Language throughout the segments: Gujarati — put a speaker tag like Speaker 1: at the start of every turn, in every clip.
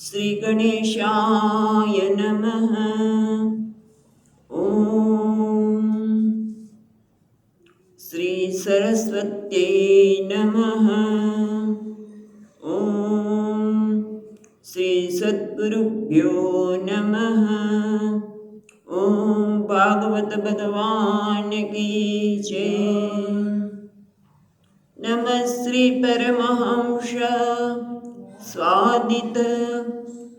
Speaker 1: श्री गणेशाय नमः। ओम श्री सरस्वत्यै नमः। ओम श्री सद्गुरुभ्यो नमः। ओम भागवत भगवान की जय। नमः श्री परमहंस स्वादित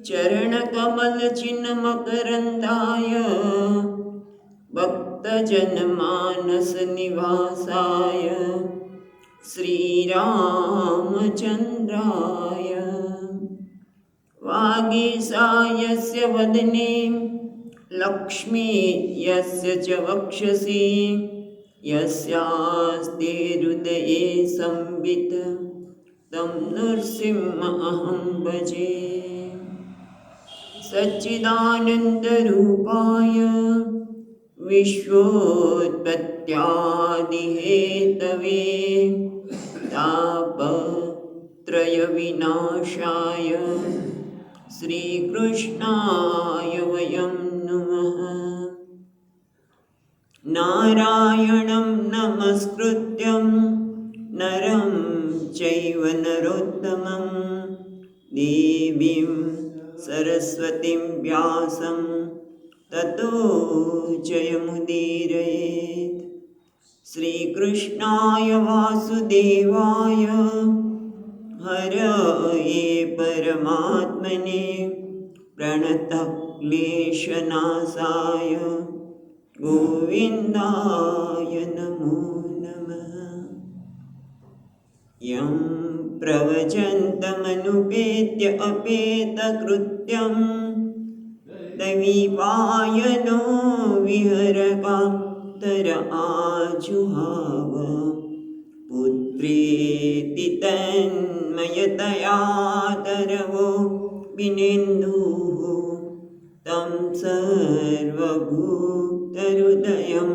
Speaker 1: चरण कमल चिन्ह मकरंदाय भक्तजन मानस निवासाय श्री रामचंद्राय वागीसायस्य वदने लक्ष्मी यस्य च वक्षसि यस्यास्ते हृदये संवित तं नृसिंहमहं भजे। सच्चिदानन्दरूपाय विश्वोत्पत्त्यादिहेतवे तापत्रयविनाशाय श्रीकृष्णाय वयं नमः। नारायणं नमस्कृत्यं नरं चैव नरोत्तमं देवीं सरस्वतीं व्यासं ततो जयमुदीरयेत्। श्रीकृष्णाय वासुदेवाय हरये परमात्मने प्रणतः क्लेशनाशाय गोविन्दाय नमो नमः। यं प्रवचन्तमनुपेत्य अपेतकृत्यं दैवीपायनो विहरकातर आजुहाव पुत्रेति तन्मयतया तरवो विनेन्दुः तं सर्वभूतहृदयं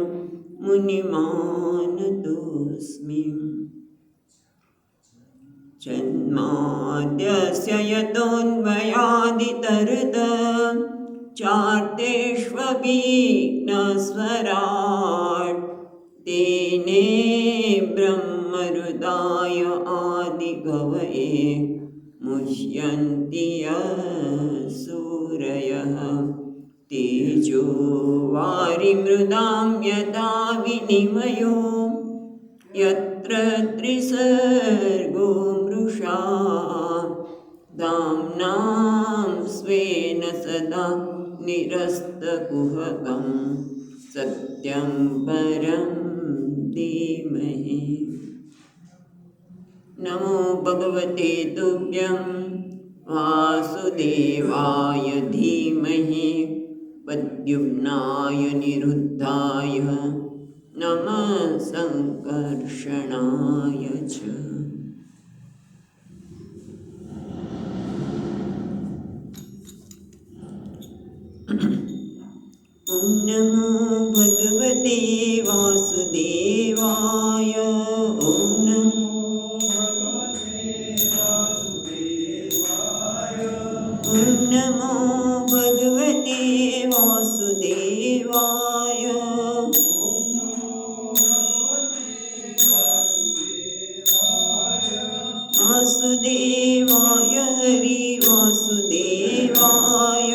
Speaker 1: मुनिमानतोऽस्मि। जन्माद्यस्य यतोऽन्वयादितरतश्चार्तेष्वभिघ्नस्वराट् तेने ब्रह्महृदाय आदिकवये मुह्यन्ति सूरयः तेजो वारिमृदां यथा विनिमयो यत्र त्रिसर्गो मृषा धाम्नां स्वेन सदा निरस्तकुहकं सत्यं परं धीमहि। नमो भगवते तुभ्यं वासुदेवाय धीमहि प्रद्युम्नाय निरुद्धाय नमः संकर्षणाय च। ॐ नमो भगवते वासुदेवाय। ॐ नमो ॐ नमो भगवते वासुदेवाय। वासुदेवाय हरि वासुदेवाय।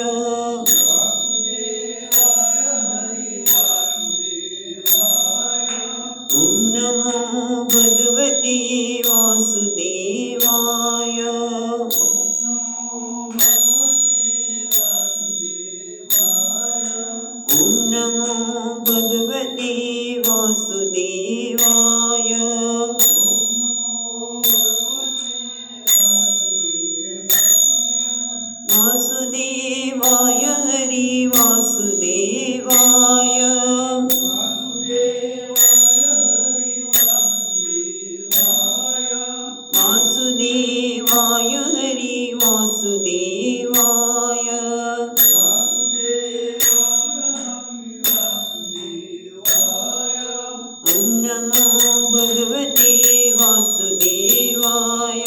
Speaker 1: ॐ नमो भगवते वासुदेवाय। ॐ नमो भगवते वासुदेवाय। वासुदेवाय हरि वासुदेवाय। वासुदेवाय हरि वासुदेवाय। ॐ नमो भगवते वासुदेवाय।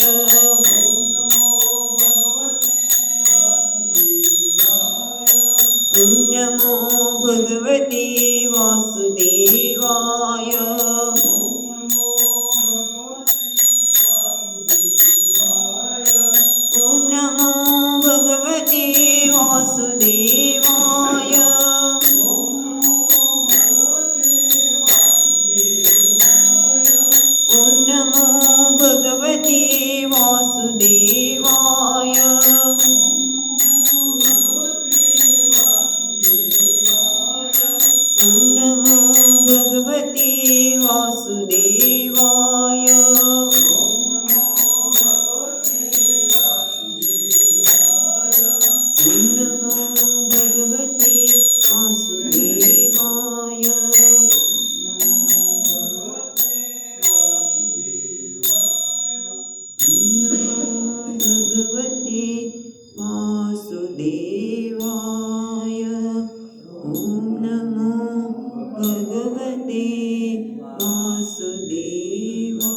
Speaker 1: વાસુદેવાય. ઓમ નમો ભગવતે વાસુદેવાય. ઓમ નમો ભગવતે વાસુદેવાય. ઓમ નમો ભગવતે વાસુદેવાય. ઓમ નમો ભગવતે વાસુદેવાય. ઓમ નમો ભગવતે વાસુદેવાય.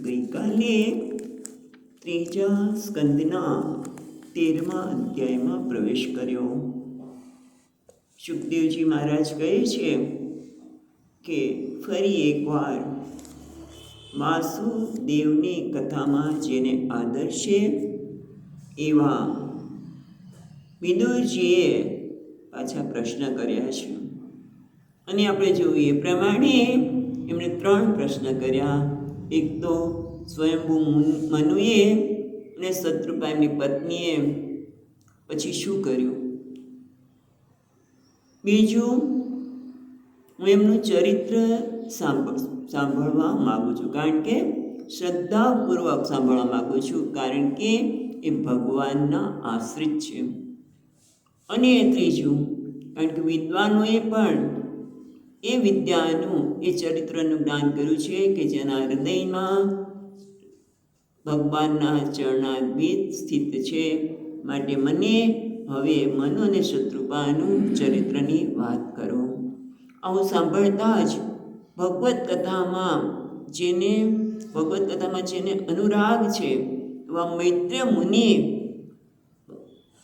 Speaker 1: ગઈકાલે ત્રીજા સ્કંદના 13મા અધ્યાયમાં પ્રવેશ કર્યો. સુખદેવજી મહારાજ કહે છે કે ફરી એકવાર વાસુદેવની કથામાં જેને આદર છે એવા વિદુરજીએ પાછા પ્રશ્ન કર્યા છે. અને આપણે જોઈએ એ પ્રમાણે એમણે 3 પ્રશ્ન કર્યા. એક તો સ્વયંભૂ મનુએ અને શત્રુપા એમની પત્નીએ પછી શું કર્યું. બીજું, હું એમનું ચરિત્ર સાંભળવા માગું છું, કારણ કે શ્રદ્ધાપૂર્વક સાંભળવા માગું છું, કારણ કે એ ભગવાનના આશ્રિત છે. અને ત્રીજું, કારણ કે વિદ્વાનોએ પણ એ વિદ્યાનું એ ચરિત્રનું જ્ઞાન કર્યું છે કે જેના હૃદયમાં ભગવાનના ચરણાદ્વિત સ્થિત છે. માટે મને હવે મનુ અને શત્રુપાનું ચરિત્રની વાત કરો. આવું સાંભળતા જ ભગવત કથામાં જેને અનુરાગ છે એવા મૈત્રેય મુનિ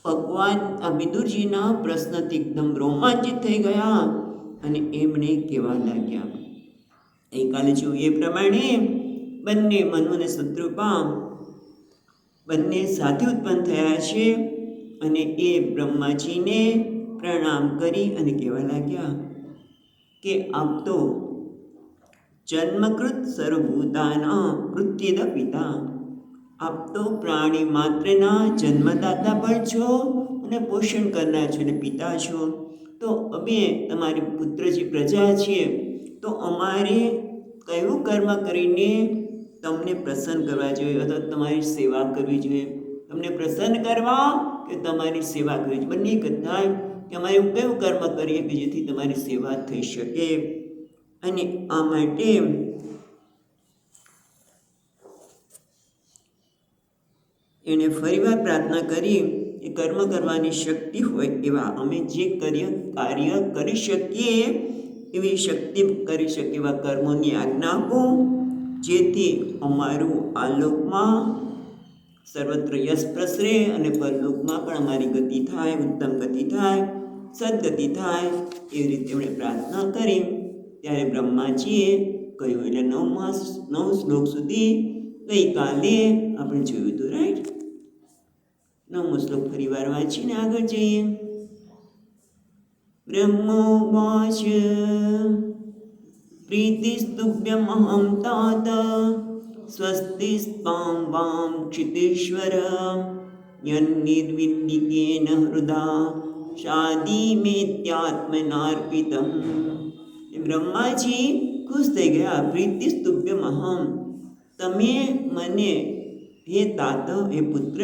Speaker 1: ભગવાન આ વિદુરજીના પ્રશ્નથી એકદમ રોમાંચિત થઈ ગયા અને એમણે કહેવા લાગ્યા. ગઈકાલે જોયું એ પ્રમાણે બંને મનુ અને શત્રુપા બંને સાથે ઉત્પન્ન થયા છે અને એ બ્રહ્માજીને પ્રણામ કરી અને કહેવા લાગ્યા કે આપ તો જન્મકૃત સર્વભૂતાના મૃત્યુદ પિતા, આપ તો પ્રાણી માત્રના જન્મદાતા પણ છો અને પોષણ કરનાર છો અને પિતા છો. તો અમે તમારી પુત્રજી પ્રજા છીએ, તો અમારે કયું કર્મ કરીને તમને પ્રસન્ન કરવા જોઈએ અથવા તમારી સેવા કરવી જોઈએ? તમને પ્રસન્ન કરવા કે તમારી સેવા કરવી જોઈએ? બંને કથા કે અમારે કયું કર્મ કરીએ કે જેથી તમારી સેવા થઈ શકે. અને આ માટે એણે ફરીવાર પ્રાર્થના કરી કે કર્મ કરવાની શક્તિ હોય એવા અમે જે કાર્ય કરી શકીએ એવી શક્તિ કરી શકે એવા કર્મોની આજ્ઞા આપો, જેથી અમારું આ લોકમાં સર્વત્ર યશ પ્રસરે અને પરલોકમાં પણ અમારી ગતિ થાય, ઉત્તમ ગતિ થાય, સદગતિ થાય. એવી રીતે એમણે પ્રાર્થના કરી. ત્યારે બ્રહ્માજીએ કહ્યું. એટલે 9 શ્લોક સુધી ગઈકાલે આપણે જોયું હતું, રાઈટ? 9મો શ્લોક ફરી વાર વાંચીને આગળ જઈએ. બ્રહ્મોવાચ પ્રીતિસ્તુભ્યમહં तात સ્વસ્તિસ્ત્વાં વાં ક્ષિતેશ્વર યન્નિર્વિદ્યકેન હૃદા શાદીમેત્યાત્મનાર્પિતમ. બ્રહ્માજી ખુશ થઈ ગયા. પ્રીતિસ્તુભ્યમહં, તમે મને, હે તાત, હે પુત્ર,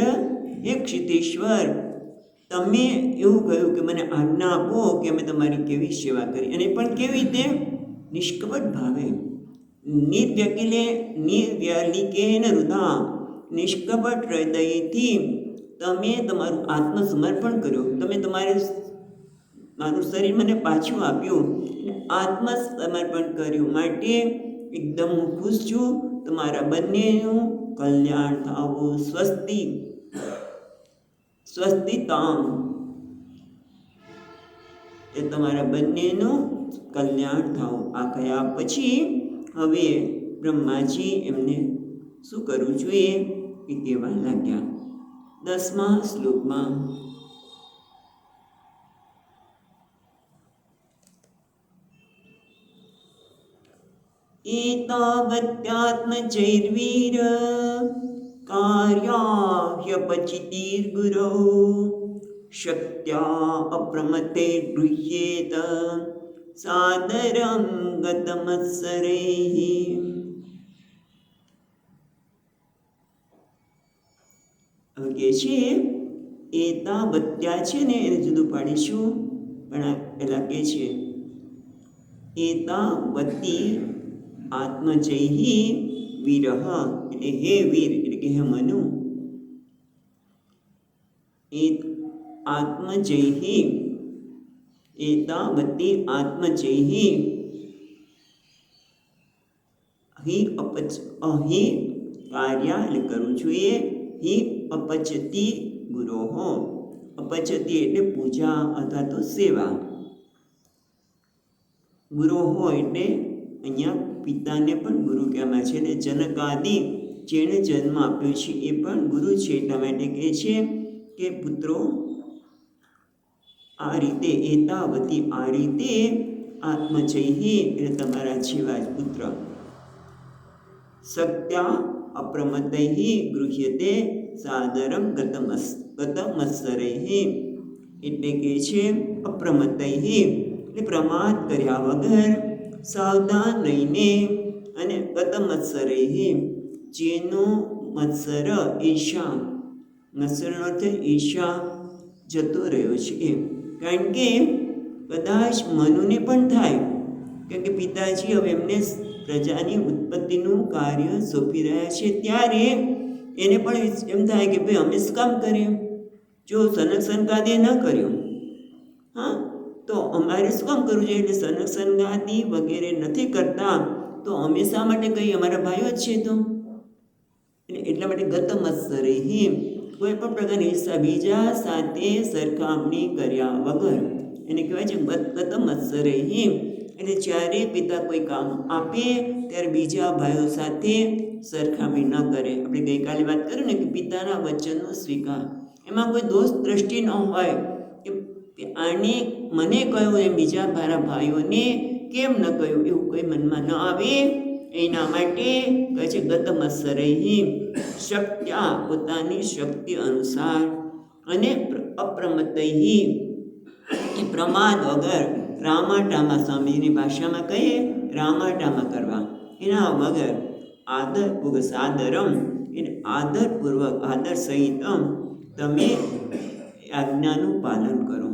Speaker 1: હે ક્ષિતેશ્વર, તમે એવું કહ્યું કે મને આજ્ઞા આપો કે અમે તમારી કેવી સેવા કરી, અને પણ કેવી રીતે? નિષ્કપટ ભાવે, નિર્વ્યલિકેન હૃદા, નિષ્કપટ હૃદયથી તમે તમારું આત્મસમર્પણ કર્યું. તમે મારું શરીર મને પાછું આપ્યું, આત્મસમર્પણ કર્યું. માટે એકદમ હું ખુશ છું. તમારા બંનેનું કલ્યાણ થાવું. સ્વસ્તિતામ, એ તમારા બંનેનું કલ્યાણ થાવું. આ કયા પછી હવે બ્રહ્માજી એમને શું કરવું જોઈએ એ કહેવા લાગ્યા. 10મા શ્લોકમાં એતાવત્યાત્મચૈર્વીર કાર્યાહ્યપચિતિર્ગુરો શક્ત્યા અપ્રમતે ગૃહ્યેત સાદરં ગતમત્સરૈઃ. હવે કે છે એતાવત્યા છે ને એને જુદું પાડીશું, પણ પેલા કે છે એતાવતી આત્મજૈહી વીરઃ, એટલે હે વીર એટલે કે હે મનુ. આત્મજૈહી એતાવતી આત્મજૈહી અહીં કાર્ય એટલે કરવું જોઈએ. હિ અપચતિ ગુરોહો, અપચતિ એટલે પૂજા અથવા તો સેવા. ગુરોહો એટલે અહીંયા પિતાને પણ ગુરુ કહેવામાં છે, અને જનકાદિ જેણે જન્મ આપ્યો છે એ પણ ગુરુ છે. એટલા માટે કહે છે કે પુત્રો આ રીતે એતાવતી આ રીતે આત્મજૈહી એટલે તમારા જેવા જ પુત્ર સત્યા અપ્રમતૈઃ ગૃહ્યતે સાદરમ ગતમત્સરૈઃ, એટલે કે છે અપ્રમતૈઃ એટલે પ્રમાદ કર્યા વગર સાવધાન રહીને, અને ગતમત્સરૈઃ જેનો મત્સર ઈર્ષા, મત્સરનો અર્થ ઈર્ષા જતો રહ્યો છે. કારણ કે કદાચ મનુને પણ થાય, કારણ કે પિતાજી હવે એમને પ્રજાની ઉત્પત્તિનું કાર્ય સોંપી રહ્યા છે, ત્યારે એને પણ એમ થાય કે ભાઈ અમે શું કામ કરીએ, જો સનક સનકાદિએ ન કર્યું, હા તો અમારે શું કામ કરવું જોઈએ. એટલે સનક સનકાદિ વગેરે નથી કરતા તો અમે શા માટે કહીએ, અમારા ભાઈઓ જ છે. તો એટલા માટે ગતમત્સરૈઃ કોઈ પણ પ્રકારની ઈર્ષા બીજા સાથે સરખામણી કર્યા વગર એને કહેવાય છે ગતમત્સરૈઃ. એટલે જ્યારે પિતા કોઈ કામ આપે ત્યારે બીજા ભાઈઓ સાથે સરખામણી ન કરે. આપણે ગઈકાલે વાત કરી ને કે પિતાના વચનનો સ્વીકાર, એમાં કોઈ દોષ દ્રષ્ટિ ન હોય કે આને મને કહ્યું એમ બીજા મારા ભાઈઓને કેમ ન કહ્યું, એવું કોઈ મનમાં ન આવે. એના માટે કહે છે ગતમત્સરૈઃ શક્ત્યા પોતાની શક્તિ અનુસાર, અને અપ્રમતૈઃ એ પ્રમાદ વગર, રામાટામાં સ્વામીની ભાષામાં કહીએ રામાટામાં કરવા, એના વગર આદરપૂર્વક સાદરમ એટલે આદરપૂર્વક આદર સહિત તમે આજ્ઞાનું પાલન કરો.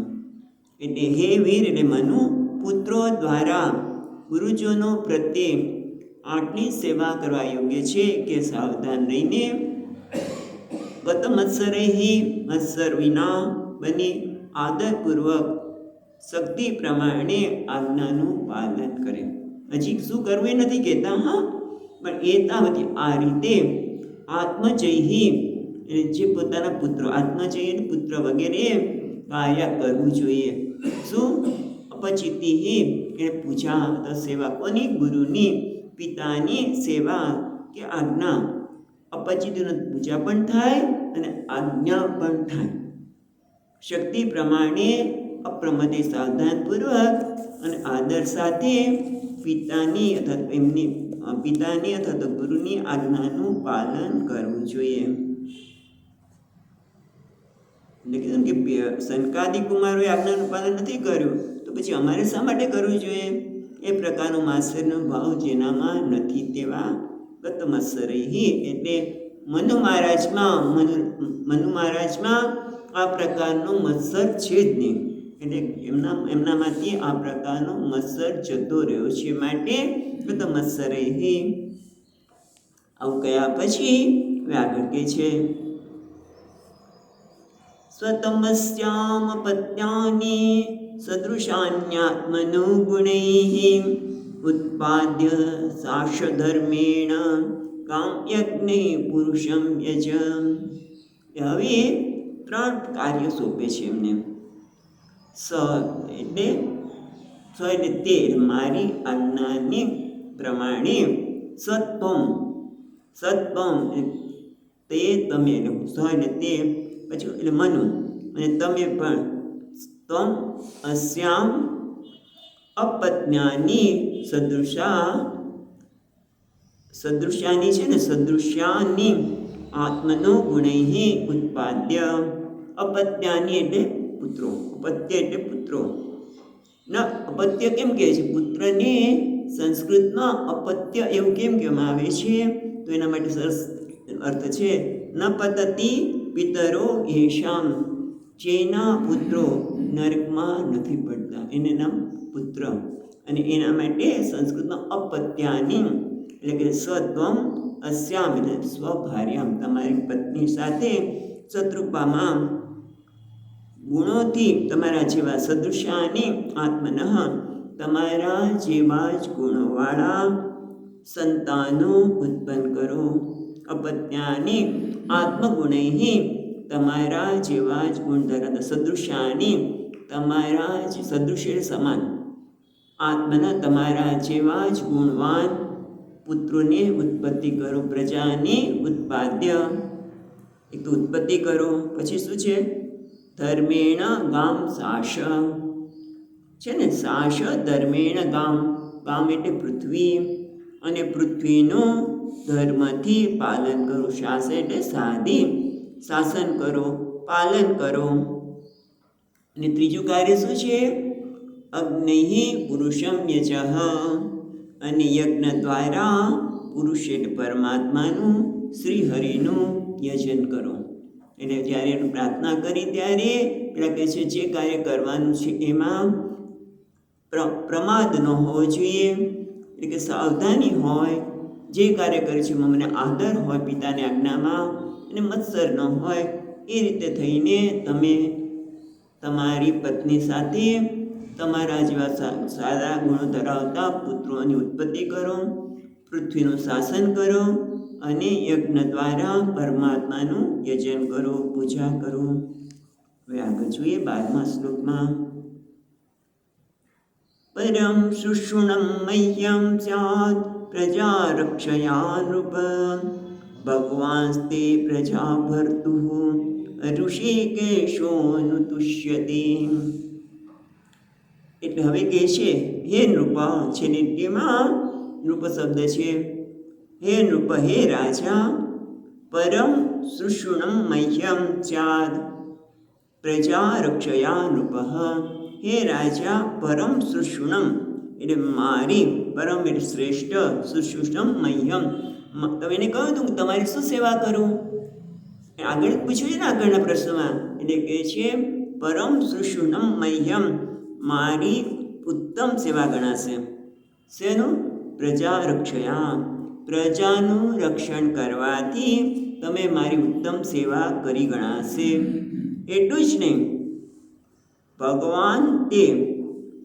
Speaker 1: એટલે હે વીર એટલે મનુ પુત્રો દ્વારા ગુરુજનો પ્રત્યે આટલી સેવા કરવા યોગ્ય છે કે સાવધાન રહીને ગતમત્સરૈઃ મત્સર વિના બની આદરપૂર્વક શક્તિ પ્રમાણે આજ્ઞાનું પાલન કરે. હજી શું કરવું એ નથી કહેતા, હા, પણ એતાવતી આ રીતે આત્મજૈહી જે પોતાના પુત્રો, આત્મજય પુત્ર વગેરે કાર્ય કરવું જોઈએ. શું અપચિતિઃ એટલે પૂજા અથવા સેવા, કોની, ગુરુની, પિતાની સેવા કે આજ્ઞા. અપચિતિનો પૂજા પણ થાય અને આજ્ઞા પણ થાય. શક્તિ પ્રમાણે અપ્રમતે સાવધાનપૂર્વક અને આદર સાથે પિતાની અથવા એમની પિતાની અથવા તો ગુરુની આજ્ઞાનું પાલન કરવું જોઈએ. એટલે કીધું કે સનકાદિ કુમારોએ આજ્ઞાનું પાલન નથી કર્યું તો પછી અમારે શા માટે કરવું જોઈએ. એ પ્રકારનો માત્સર્યનો ભાવ જેનામાં નથી તેવા ગતમત્સરૈઃ એટલે મનુ મહારાજમાં આ પ્રકારનો મત્સર છે જ નહીં. એટલે એમનામાંથી આ પ્રકારનો મત્સર જતો રહ્યો છે, માટે ગતમત્સરૈઃ. આવું કયા પછી આગળ કે છે સ્વતમસ્યામપત્યાનિ સદૃશાન્યાત્મનો ગુણૈઃ ઉત્પાદ્ય સાક્ષધર્મેણ કામયજ્ઞે પુરુષમ યજ. હવે 3 કાર્ય સોંપે છે એમને. સ એટલે તે મારી આજ્ઞાની પ્રમાણે સત્વમ સત્વમ તે તમે, સ એટલે તે, પછી એટલે મનુ, અને તમે પણ, ત્વમ અસ્યામ અપત્ન્યાની સદૃશાની છે ને, સદૃશ્યાની આત્મનો ગુણૈ ઉત્પાદ્ય, અપત્યાની એટલે પુત્રો, અપત્ય એટલે પુત્રો. ના, અપત્ય કેમ કહે છે? પુત્રને સંસ્કૃતમાં અપત્ય એવું કેમ કહેવામાં આવે છે? તો એના માટે સરસ અર્થ છે, ન પતતિ પિતરો યેષામ, જેના પુત્રો નરકમાં નથી પડતા એને નામ પુત્ર. અને એના માટે સંસ્કૃતમાં અપત્યાની એટલે કે સત્વમ અસ્યામ એટલે સ્વભાર્યામ, તમારી પત્ની સાથે શત્રુપામાં ગુણોથી તમારા જેવા, સદૃશાની આત્મનઃ તમારા જેવા જ ગુણોવાળા સંતાનો ઉત્પન્ન કરો. અપત્યાની આત્મગુણૈ તમારા જેવા જ ગુણ ધરાવતા, સદૃશાની તમારા જ સદૃશ્ય સમાન, આત્મના તમારા જેવા જ ગુણવાન પુત્રોની ઉત્પત્તિ કરો. પ્રજાની ઉત્પાદ્ય, એક તો ઉત્પત્તિ કરો, પછી શું છે? ધર્મેણ ગામ સાશ છે ને, સાશ ધર્મેણ ગામ, ગામ એટલે પૃથ્વી, અને પૃથ્વીનું ધર્મથી પાલન કરો. શાસ એટલે સાધી, શાસન કરો, પાલન કરો. અને ત્રીજું કાર્ય શું છે? અગ્નિ પુરુષમ યજઃ, અને યજ્ઞ દ્વારા પુરુષ એટલે પરમાત્માનું, શ્રી હરિનું યજન કરો. એટલે જ્યારે એનું પ્રાર્થના કરી ત્યારે પેલા કહે છે જે કાર્ય કરવાનું છે એમાં પ્રમાદ ન હોવો જોઈએ, એટલે કે સાવધાની હોય. જે કાર્ય કરે છે એમાં મને આદર હોય પિતાની આજ્ઞામાં, અને મત્સર ન હોય. એ રીતે થઈને તમે તમારી પત્ની સાથે તમારા જેવા સારા ગુણો ધરાવતા પુત્રોની ઉત્પત્તિ કરો, પૃથ્વીનું શાસન કરો, અને યજ્ઞ દ્વારા પરમાત્માનું યજન કરો, પૂજા કરો. હવે આગળ જોઈએ 12મા શ્લોકમાં, પરમ શુષ્ણમ મહ્યમ સ્યાદ પ્રજા રક્ષયા નૃપ, ભગવાંસ્તે પ્રજા ભર્તુઃ ઋષિકેશોનુતુષ્યતિ. એટલે હવે કહે છે, હે નૃપ, છે ને તેમાં નૃપ શબ્દ છે. હે નૃપ, હે રાજા, પરમ શુષ્ણમ મહ્યમ સ્યાદ પ્રજા રક્ષયા નૃપ. હે રાજા, પરમ શુષ્ણમ એટલે મારી, પરમ એટલે શ્રેષ્ઠ, શુષ્ણમ મહ્યમ તમે એને કહ્યું હતું તમારી શું સેવા કરું? આગળ પૂછ્યું છે ને આગળના પ્રશ્નમાં. એટલે કહે છે પરમ શુષ્ણમ મહ્યમ, મારી ઉત્તમ સેવા ગણાશે. શેનું? પ્રજા રક્ષયા, પ્રજાનું રક્ષણ કરવાથી તમે મારી ઉત્તમ સેવા કરી ગણાશે. એટલું જ નહીં, ભગવાન તે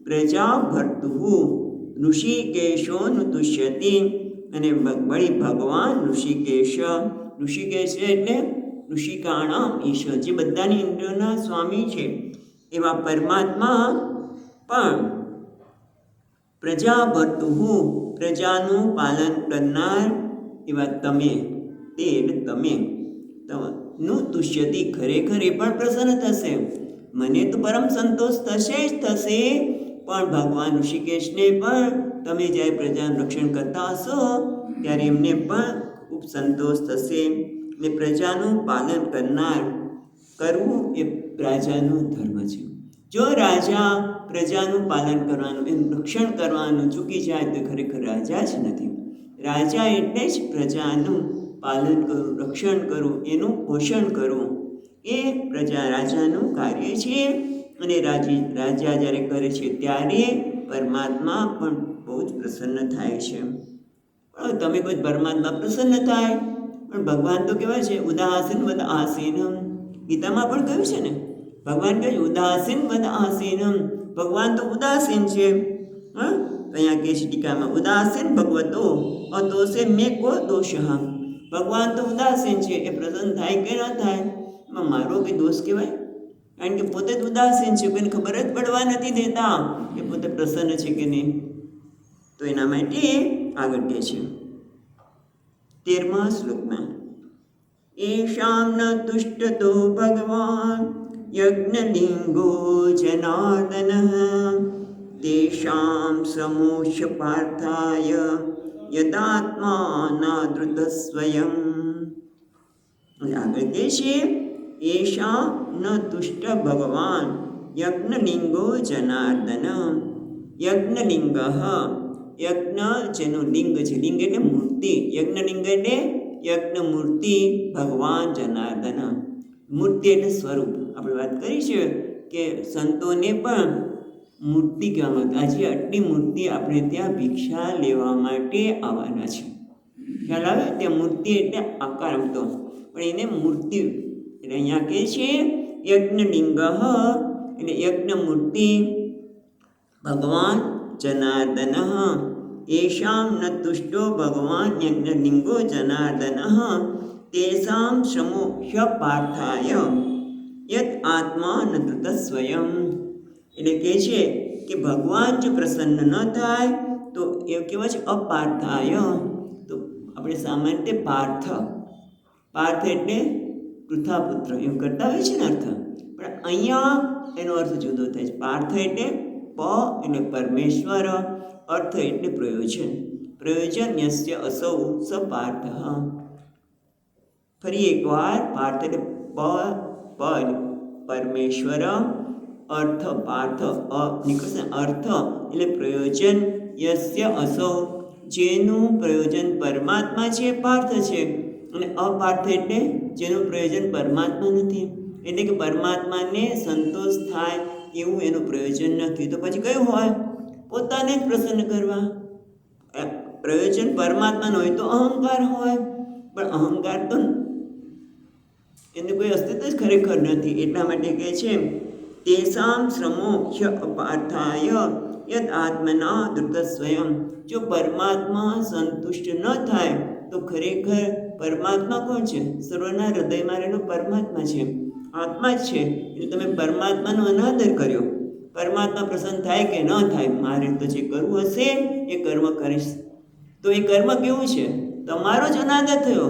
Speaker 1: પ્રજા ભર્તુઃ ઋષિકેશોનુતુષ્યતિ, અને વળી ભગવાન ઋષિકેશ, ઋષિકેશ એટલે ઋષિકાણામ ઈશ, જે બધાની ઇન્દ્રિયોના સ્વામી છે એવા પરમાત્મા પણ પ્રજા ભર્તુઃ પ્રજાનું પાલન કરનાર એવા તમે, તે એટલે તમે નું તુષ્યતિ ખરેખર એ પણ પ્રસન્ન થશે. મને તો પરમ સંતોષ થશે જ થશે, પણ ભગવાન ઋષિકેશને પણ તમે જ્યારે પ્રજાનું રક્ષણ કરતા હશો ત્યારે એમને પણ ખૂબ સંતોષ થશે. ને પ્રજાનું પાલન કરવું એ રાજાનું ધર્મ છે. જો રાજા પ્રજાનું પાલન કરવાનું, એનું રક્ષણ કરવાનું ચૂકી જાય તો ખરેખર રાજા જ નથી. રાજા એટલે જ પ્રજાનું પાલન કરવું, રક્ષણ કરવું, એનું પોષણ કરવું, એ રાજાનું કાર્ય છે. અને રાજા જ્યારે કરે છે ત્યારે પરમાત્મા પણ બહુ જ પ્રસન્ન થાય છે. પણ તમે કોઈ પરમાત્મા પ્રસન્ન થાય, પણ ભગવાન તો કહેવાય છે ઉદાસીન વદ આસીનમ. ગીતામાં પણ કહ્યું છે ને, ભગવાન કહે છે ઉદાસીન વદ આસીનમ, ભગવાન તો ઉદાસીન છે. અહીંયા કહે છે ટીકામાં, ઉદાસીન ભગવતો અતોષે મે કો દોષ. ભગવાન તો ઉદાસીન છે, એ પ્રસન્ન થાય કે ન થાય એમાં મારો કંઈ દોષ કહેવાય? કારણ કે પોતે જ ઉદાસીન છે, કોઈને ખબર જ પડવા નથી દેતા કે પોતે પ્રસન્ન છે કે નહીં. તો એના માટે આગળ કહે છે 13મા શ્લોકમાં એષાં ન તુષ્ટતો ભગવાન યજ્ઞલિંગો જનાર્દનઃ તેષાં સમોષ્ય પાર્થાય યદાત્માનાદૃત સ્વયં. આગળ કહે છે એષા ન તુષ્ટ ભગવાન યજ્ઞલિંગો જનાર્દન. યજ્ઞલિંગ, યજ્ઞ જેનું લિંગ છે, લિંગ એટલે મૂર્તિ, યજ્ઞલિંગ એટલે યજ્ઞ મૂર્તિ ભગવાન જનાર્દન. મૂર્તિ એટલે સ્વરૂપ. આપણે વાત કરી છે કે સંતોને પણ મૂર્તિ કહેવામાં આજે આટલી મૂર્તિ આપણે ત્યાં ભિક્ષા લેવા માટે આવવાના છે. ખ્યાલ આવે? ત્યાં મૂર્તિ એટલે આકાર હતો, પણ એને મૂર્તિ એટલે અહીંયા કહે છે યજ્ઞલિંગ એટલે યજ્ઞ મૂર્તિ ભગવાન જનાર્દન. એષાં ન તુષ્ટો ભગવાન યજ્ઞલિંગો જનાર્દન તેષાં સમોષ્ય પાર્થાય યદ આત્મા ન ધૃત સ્વયં. એટલે કહે છે કે ભગવાન જો પ્રસન્ન ન થાય તો એ કહેવાય છે અપાર્થાય. તો આપણે સામાન્ય રીતે પાર્થ, પાર્થ એટલે પૃથાપુત્ર એવું કરતા હોય છે ને અર્થ, પણ અહીંયા એનો અર્થ જુદો થાય છે. પાર્થ એટલે પ એટલે પરમેશ્વર, અર્થ એટલે પ્રયોજન. પ્રયોજન યસ્ય અસૌ સ પાર્થ. ફરી એકવાર પાર્થ એટલે પ પરમેશ્વર, અર્થ પાર્થ નીકળશે. અર્થ એટલે પ્રયોજન, યસ્ય અસૌ જેનું પ્રયોજન પરમાત્મા છે પાર્થ છે, અને અપાર્થ એટલે જેનું પ્રયોજન પરમાત્મા નથી. એટલે કે પરમાત્માને સંતોષ થાય એવું એનું પ્રયોજન નથી. તો પછી કયું હોય? પોતાને જ પ્રસન્ન કરવા. પ્રયોજન પરમાત્માનું હોય તો અહંકાર હોય, પણ અહંકાર તો એનું કોઈ અસ્તિત્વ જ ખરેખર નથી. એટલા માટે કહે છે તેષાં શ્રમોખ્ય અપાર્થાય યદ આત્મના ધૃત સ્વયં. જો પરમાત્મા સંતુષ્ટ ન થાય તો ખરેખર પરમાત્મા કોણ છે? સર્વના હૃદયમાં રહેલો પરમાત્મા છે, આત્મા જ છે. એટલે તમે પરમાત્માનો અનાદર કર્યો. પરમાત્મા પ્રસન્ન થાય કે ન થાય, મારે તો જે કરવું હશે એ કર્મ કરીશ. તો એ કર્મ કેવું છે? તમારો જ અનાદર થયો.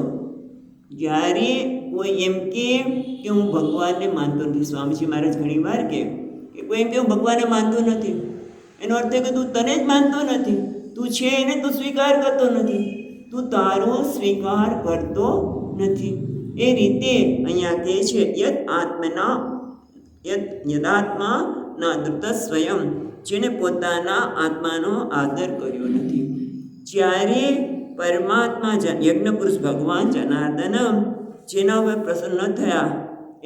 Speaker 1: જ્યારે કોઈ એમ કે હું ભગવાનને માનતો નથી, સ્વામીજી મહારાજ ઘણી વાર કે કોઈ એમ કે હું ભગવાનને માનતો નથી, એનો અર્થ એ કે તું તને જ માનતો નથી, તું છે એને તું સ્વીકાર કરતો નથી, તું તારો સ્વીકાર કરતો નથી. એ રીતે અહીંયા કહે છે યદ આત્મના યદાત્મા ના ધૃત સ્વયં, જેને પોતાના આત્માનો આદર કર્યો નથી. જ્યારે પરમાત્મા યજ્ઞપુરુષ ભગવાન જનાર્દન જેના ઉપર પ્રસન્ન ન થયા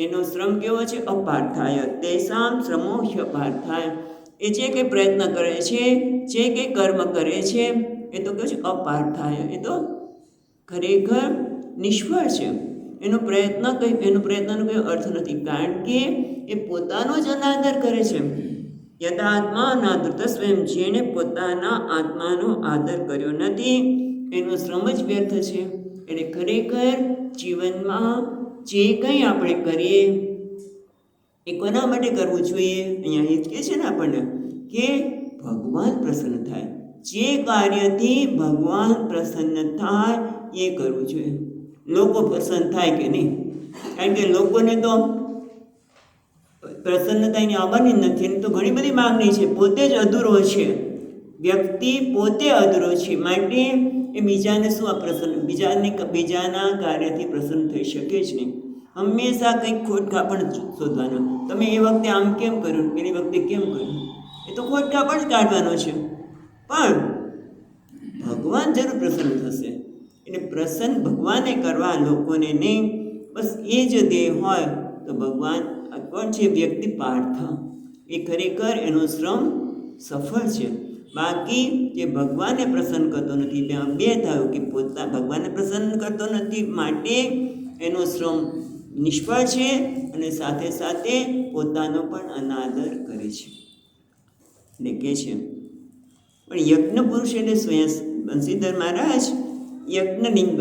Speaker 1: એનો શ્રમ કેવો છે? અપાર્થાય. તેષાં શ્રમોહ્ય પાર્થાય. એ જે કંઈ પ્રયત્ન કરે છે, જે કંઈ કર્મ કરે છે એ તો કહે છે અપાર્થાય, એ તો ખરેખર નિષ્ફળ છે. એનો પ્રયત્નનો કોઈ અર્થ નથી, કારણ કે એ પોતાનો જ અનાદર કરે છે. યદાત્મા નાદૃત સ્વયં, જેણે પોતાના આત્માનો આદર કર્યો નથી એનો શ્રમ જ વ્યર્થ છે. એટલે ખરેખર જીવનમાં જે કંઈ આપણે કરીએ એ કોના માટે કરવું જોઈએ? અહીંયા એ જ કહે છે ને આપણને કે ભગવાન પ્રસન્ન થાય. જે કાર્યથી ભગવાન પ્રસન્ન થાય એ કરવું જોઈએ. લોકો પ્રસન્ન થાય કે નહીં? કારણ કે લોકોને તો પ્રસન્નતાની આવવાની નથી, તો ઘણી બધી માગણી છે, પોતે જ અધૂરો છે. વ્યક્તિ પોતે અધૂરો છે, માટે એ બીજાને શું પ્રસન્ન, બીજાના કાર્યથી પ્રસન્ન થઈ શકે જ નહીં. હંમેશા કંઈક ખોટ કાપડ શોધવાનો. તમે એ વખતે આમ કેમ કર્યું, પેલી વખતે કેમ કર્યું, એ તો ખોટ કાપડ જ કાઢવાનો છે. પણ ભગવાન જરૂર પ્રસન્ન થશે. એટલે પ્રસન્ન ભગવાને કરવા, લોકોને નહીં. બસ એ જ દેહ હોય તો ભગવાન કોણ છે? વ્યક્તિ પાર્થ. એ ખરેખર એનો શ્રમ સફળ છે. બાકી જે ભગવાનને પ્રસન્ન કરતો નથી, ત્યાં બે થયું કે પોતા ભગવાનને પ્રસન્ન કરતો નથી માટે એનો શ્રમ નિષ્ફળ છે, અને સાથે સાથે પોતાનો પણ અનાદર કરે છે. એટલે કહે છે પણ યજ્ઞ પુરુષ એટલે સ્વયં બંસીધર મહારાજ યજ્ઞલિંગ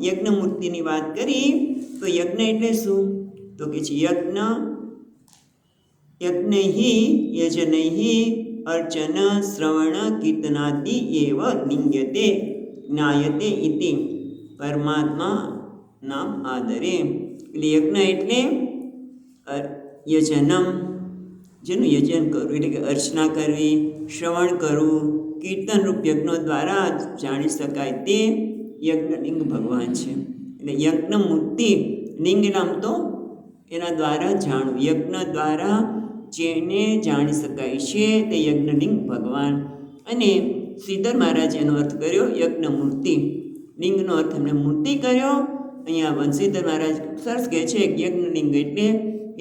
Speaker 1: યજ્ઞ મૂર્તિની વાત કરી. તો યજ્ઞ એટલે શું? તો કે છે યજ્ઞૈ યજનૈ અર્ચન શ્રવણ કીર્તનાદિ એવ લિંગ્યતે જ્ઞાયતે ઇતિ. પરમાત્મા નામ આદરે. એટલે યજ્ઞ એટલે યજનમ, જેનું યજન કરવું એટલે કે અર્ચના કરવી, શ્રવણ કરવું, કીર્તનરૂપ યજ્ઞો દ્વારા જાણી શકાય તે યજ્ઞલિંગ ભગવાન છે. એટલે યજ્ઞ મૂર્તિ લિંગ નામ તો એના દ્વારા જાણવું, યજ્ઞ દ્વારા જેને જાણી શકાય છે તે યજ્ઞલિંગ ભગવાન. અને શ્રીધર મહારાજે એનો અર્થ કર્યો યજ્ઞ મૂર્તિ, લિંગનો અર્થ એમણે મૂર્તિ કર્યો. અહીંયા વંશીધર મહારાજ સરસ કહે છે યજ્ઞલિંગ એટલે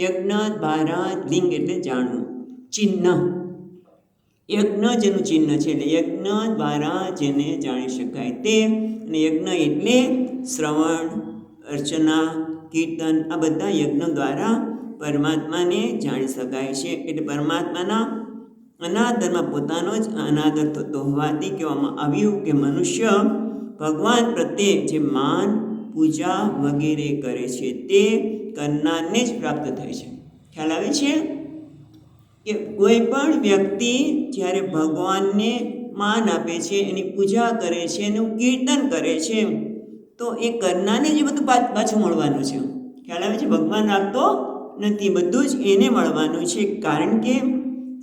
Speaker 1: યજ્ઞ દ્વારા, લિંગ એટલે જાણવું, ચિહ્ન, યજ્ઞ જેનું ચિહ્ન છે એટલે યજ્ઞ દ્વારા જેને જાણી શકાય તે. અને યજ્ઞ એટલે શ્રવણ, અર્ચના, કીર્તન, આ બધા યજ્ઞ દ્વારા પરમાત્માને જાણી શકાય છે. એટલે પરમાત્માના અનાદરમાં પોતાનો જ અનાદર થતો હોવાથી કહેવામાં આવ્યું કે મનુષ્ય ભગવાન પ્રત્યે જે માન, પૂજા વગેરે કરે છે તે કરનારને જ પ્રાપ્ત થાય છે. ખ્યાલ આવે છે કે કોઈ પણ વ્યક્તિ જ્યારે ભગવાનને માન આપે છે, એની પૂજા કરે છે, એનું કીર્તન કરે છે, તો એ કરનારને જ બધું પાછું મળવાનું છે. ખ્યાલ આવે છે? ભગવાન રાખતો નથી, બધું જ એને મળવાનું છે. કારણ કે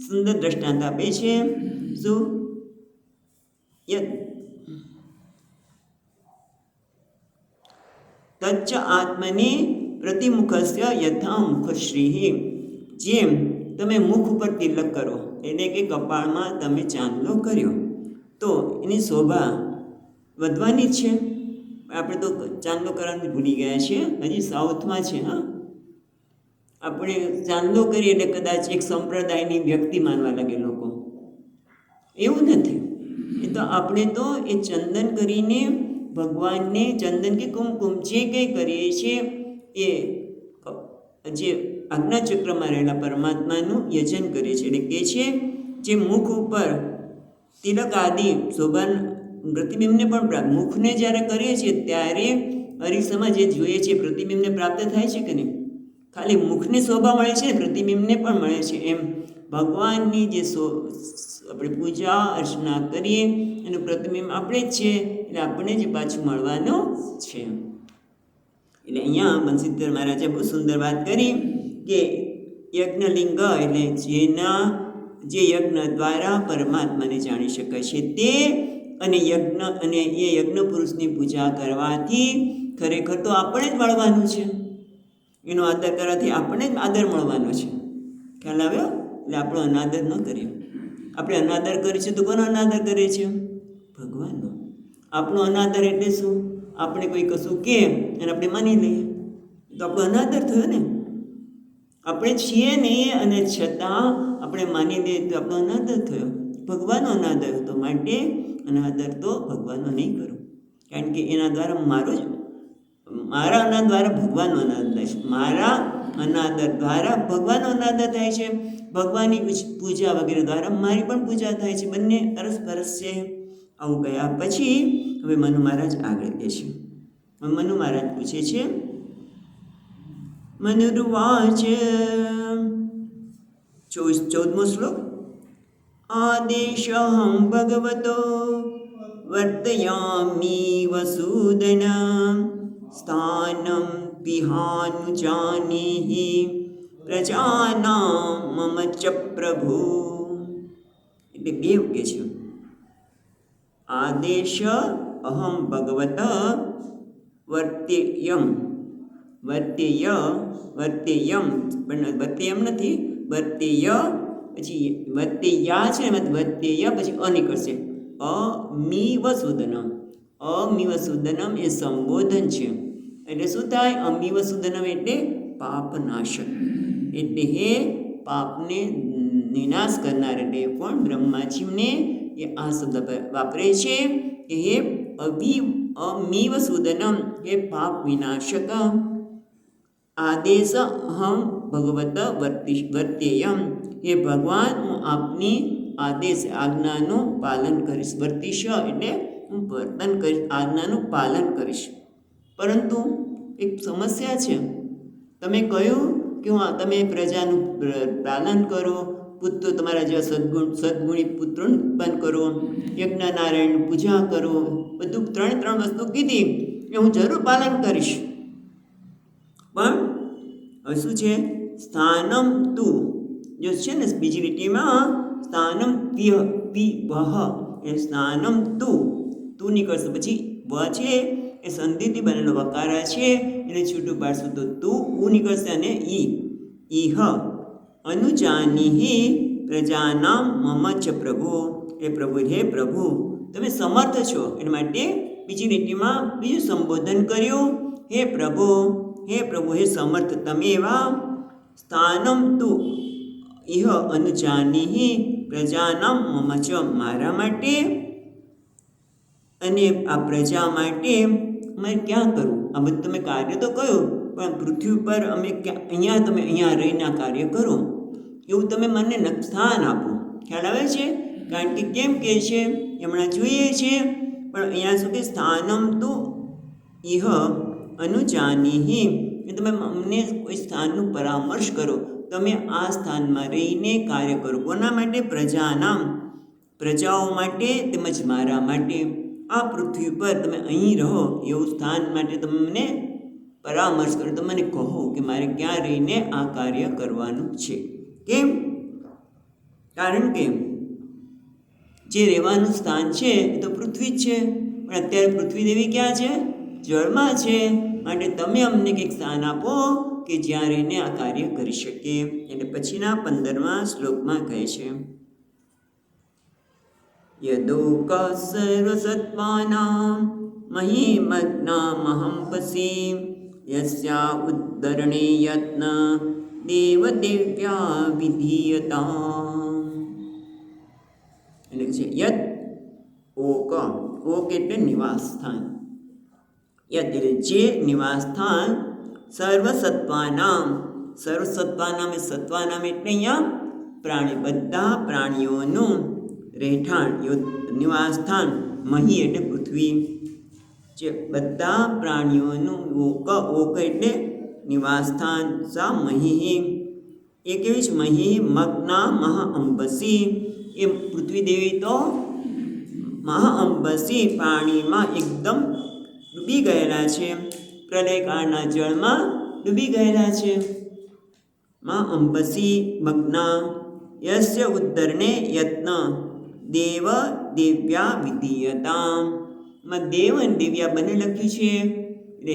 Speaker 1: સુંદર દ્રષ્ટાંત આપે છે. શું? તચ્ચ આત્મને પ્રતિમુખસ્ય યથા મુખશ્રી. જેમ તમે મુખ ઉપર તિલક કરો એટલે કે કપાળમાં તમે ચાંદલો કર્યો તો એની શોભા વધવાની જ છે. આપણે તો ચાંદલો કરવાનું ભૂલી ગયા છીએ, હજી સાઉથમાં છે. હા, આપણે ચાંદલો કરીએ એટલે કદાચ એક સંપ્રદાયની વ્યક્તિ માનવા લાગે લોકો. એવું નથી. એ તો આપણે તો એ ચંદન કરીને ભગવાનને ચંદન કે કુમકુમ જે કંઈ કરીએ છીએ એ જે આજ્ઞાચક્રમાં રહેલા પરમાત્માનું યજન કરીએ છીએ. એટલે કે છે જે મુખ ઉપર તિલક આદિ શોભાન પ્રતિબિંબને પણ પ્રાપ્ત, મુખને જ્યારે કરીએ છીએ ત્યારે અરીસામાં જે જોઈએ છે પ્રતિબિંબને પ્રાપ્ત થાય છે કે નહીં? ખાલી મુખને શોભા મળે છે, પ્રતિબિંબને પણ મળે છે. એમ ભગવાનની જે આપણે પૂજા અર્ચના કરીએ એનું પ્રતિબિંબ આપણે જ છે, એટલે આપણને જ પાછું મળવાનું છે. એટલે અહીંયા બંસીધર મહારાજે બહુ સુંદર વાત કરી કે યજ્ઞલિંગ એટલે જે યજ્ઞ દ્વારા પરમાત્માને જાણી શકાય છે તે. અને એ યજ્ઞ પુરુષની પૂજા કરવાથી ખરેખર તો આપણે જ મળવાનું છે. એનો આદર કરવાથી આપણે જ આદર મળવાનો છે. ખ્યાલ આવ્યો? એટલે આપણો અનાદર ન કરીએ. આપણે અનાદર કરીએ છીએ તો કોનો અનાદર કરીએ છીએ? ભગવાનનો. આપણો અનાદર એટલે શું? આપણે કોઈ કશું કહે અને આપણે માની લઈએ તો આપણો અનાદર થયો ને. આપણે છીએ નહીં અને છતાં આપણે માની લઈએ તો આપણો અનાદર થયો. ભગવાનનો અનાદર હતો. માટે અનાદર તો ભગવાનનો નહીં કરો, કારણ કે એના દ્વારા મારા અનાદર દ્વારા ભગવાનનો અનાદર થાય છે. મારા અનાદર દ્વારા ભગવાનનો અનાદર થાય છે. ભગવાનની પૂજા વગેરે દ્વારા મારી પણ પૂજા થાય છે. બંને અરસપરસ છે. આવું ગયા પછી હવે મનુ મહારાજ આગળ કહે છે. મનુ મહારાજ પૂછે છે, મનુર્વાચ 14મો શ્લોક. આદેશહં ભગવતો વર્તયામિ વસુદન સ્થાનમ વિહાનુજાનીહિ પ્રજાનાં મમ ચ પ્રભુ. એટલે કેવું કે છે, આદેશ અહમ ભગવત વર્તેયમ પણ વર્તેયમ નથી, વર્તેય પછી વર્તેયા છે ને, વર્તેય પછી અ નીકળશે. અમીવ સુદનમ. અમીવ સુદનમ એ સંબોધન છે. એટલે શું થાય? અમીવ સુદનમ એટલે પાપનાશક. એટલે હે પાપને નિનાશ કરનાર. એટલે પણ બ્રહ્માજીને એ આ શબ્દ વાપરે છે કે હે અમીવ સુદનમ, હે પાપ વિનાશક. આદેશ અહમ ભગવત વર્તેયમ, હે ભગવાન હું આપની આદેશ આજ્ઞાનું પાલન કરીશ. વર્તિશ એટલે હું વર્તન કરીશ, આજ્ઞાનું પાલન કરીશ. પરંતુ એક સમસ્યા છે. તમે કહ્યું કે તમે પ્રજાનું પાલન કરો, પુત્ર તમારા જેવા સદગુણી પુત્રોનું ઉત્પન્ન કરો, યજ્ઞ નારાયણની પૂજા કરો, બધું ત્રણ વસ્તુ કીધી. એ હું જરૂર પાલન કરીશ. પણ હવે શું છે? સ્થાનમ તું જો છે ને બીજી લીટીમાં સ્થાનમ વહ એ સ્થાનમ તું નીકળશે. પછી વ છે એ સંધિથી બનેલો વકારા છે, એને છૂટું પાડશું તો તું નીકળશે. અને ઈહ અનુજાનીહિ પ્રજાનામ મમ ચ પ્રભુ, એ પ્રભુ હે પ્રભુ તમે સમર્થ છો. એના માટે બીજી લીટીમાં બીજું સંબોધન કર્યું, હે પ્રભુ હે સમર્થ તમે એવા. સ્થાનમ તું ઇહ અનુજાનીહિ પ્રજાનામ મમ ચ મારા માટે અને આ પ્રજા માટે અમે ક્યાં કરવું? આ બધું તમે કાર્ય તો કહ્યું, પણ પૃથ્વી પર અમે ક્યાં તમે અહીંયા રહીને આ કાર્ય કરો એવું તમે મને સ્થાન આપો. ખ્યાલ આવે છે? કારણ કે કેમ કહે છે હમણાં જોઈએ છે, પણ અહીંયા સુધી સ્થાનમ તું ઇહ અનુજાનીહિ એ તમે અમને કોઈ સ્થાનનું પરામર્શ કરો, તમે આ સ્થાનમાં રહીને કાર્ય કરો. કોના માટે? પ્રજાઓ માટે તેમજ મારા માટે. આ પૃથ્વી પર તમે અહીં રહો એવું સ્થાન માટે તમે મને પરામર્શ કરો, તમે મને કહો કે મારે ક્યાં રહીને આ કાર્ય કરવાનું છે. કેમ? કારણ કે જે રહેવાનું સ્થાન છે એ તો પૃથ્વી જ છે, પણ અત્યારે પૃથ્વી દેવી ક્યાં છે? જળમાં છે. માટે તમે અમને કંઈક સ્થાન આપો કે જ્યાં રહીને આ કાર્ય કરી શકીએ. એટલે પછીના 15મા શ્લોકમાં કહે છે, યદોક સર્વસત્વાનાં મહિમગ્નામહં પસી યસ્યા ઉદ્ધરણે યત્ન દેવદેવ્યા વિધીયતામ. એટલે છે યદ ઓક એટલે નિવાસ સ્થાન. યદ એટલે જે નિવાસ સ્થાન સર્વસત્વાનામ એ સત્વાનામ એટલે અહીંયા પ્રાણી, બધા પ્રાણીઓનું રહેઠાણ નિવાસ સ્થાન. મહી એટલે પૃથ્વી, જે બધા પ્રાણીઓનું ઓક એટલે નિવાસ સ્થાન. સા મહી એ કેવી છે? મહી મગ્ના મહાઅંબસી એ પૃથ્વી દેવી તો મહાઅંબસી પાણીમાં એકદમ ડૂબી ગયેલા છે, પ્રલયકાળના જળમાં ડૂબી ગયેલા છે. મહાઅંબસી મગ્ના યસ્ય ઉદ્ધરણે યત્ન દેવ દેવ્યા વિધીયતામ. દેવ અને દેવ્યા બંને લખ્યું છે. એટલે